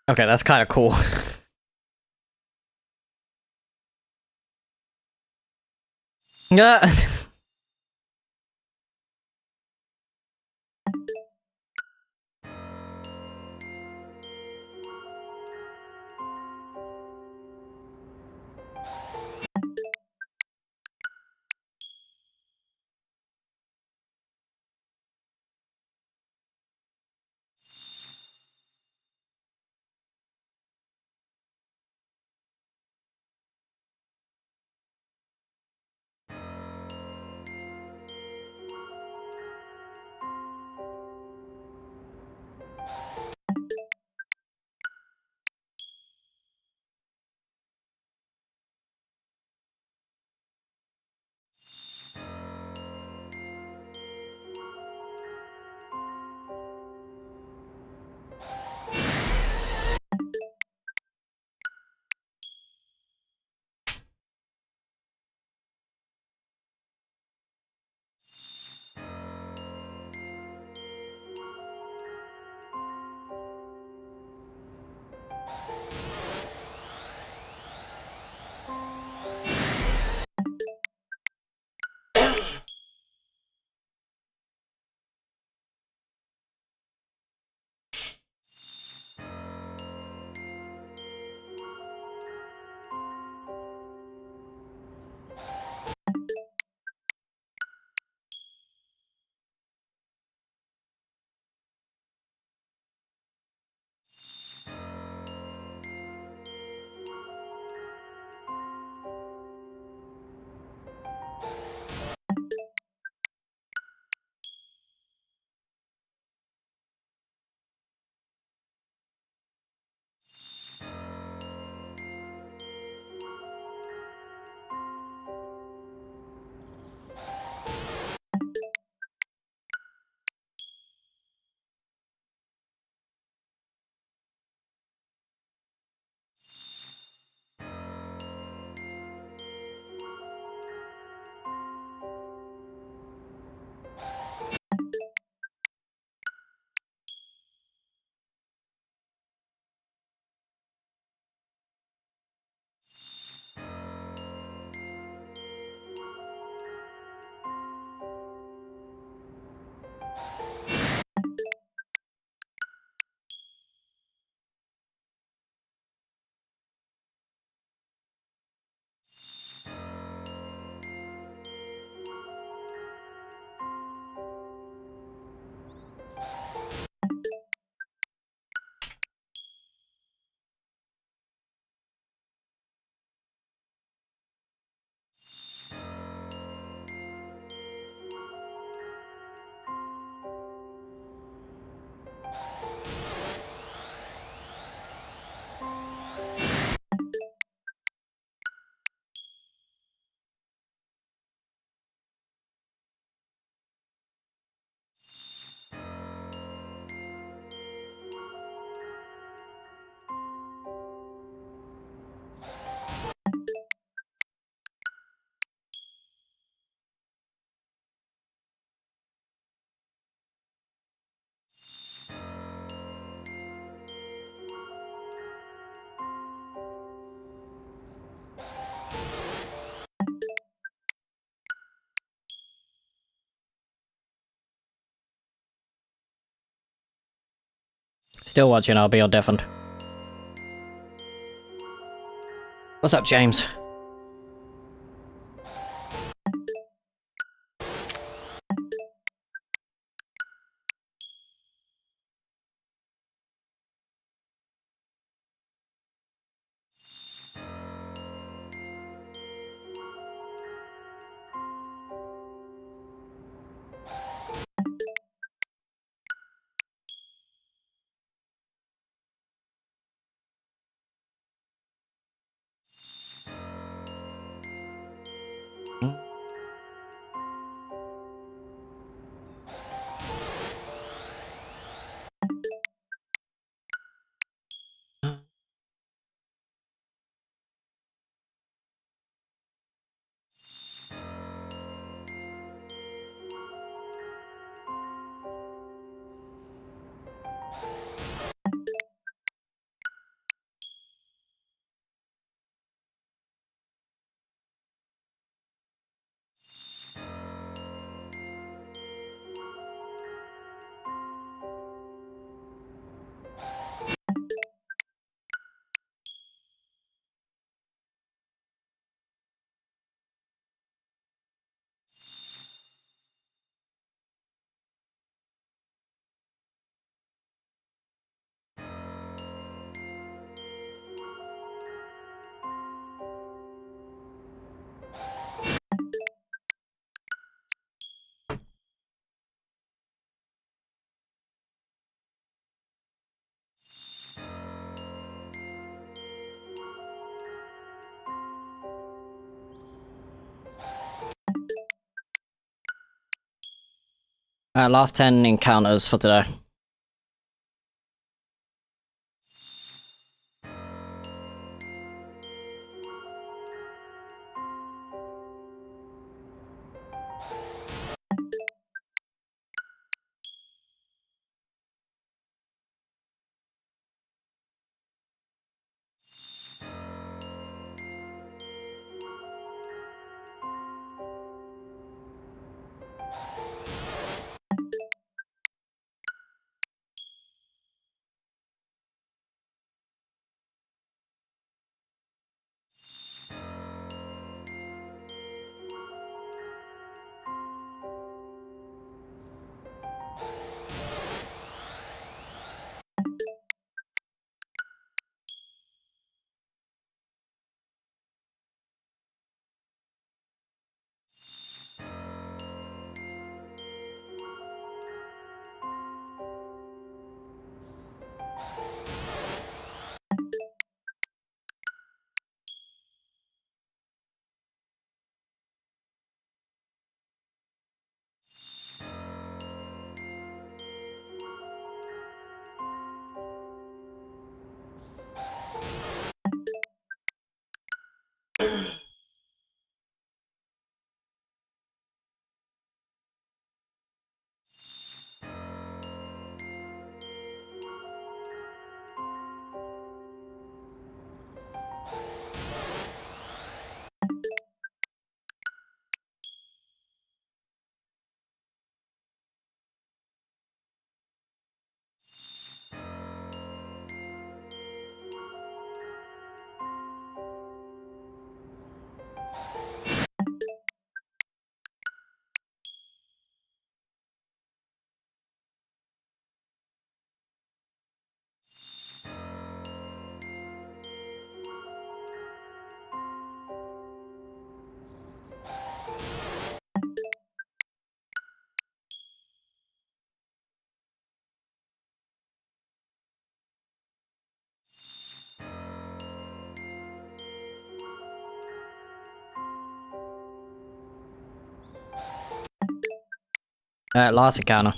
Okay, that's kind of cool. Yeah. Still watching RB or deafened? What's up, James? Last 10 encounters for today. Last encounter.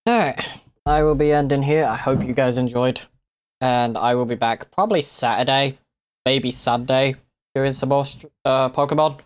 Alright, I will be ending here. I hope you guys enjoyed. And I will be back probably Saturday, maybe Sunday, doing some more Pokemon.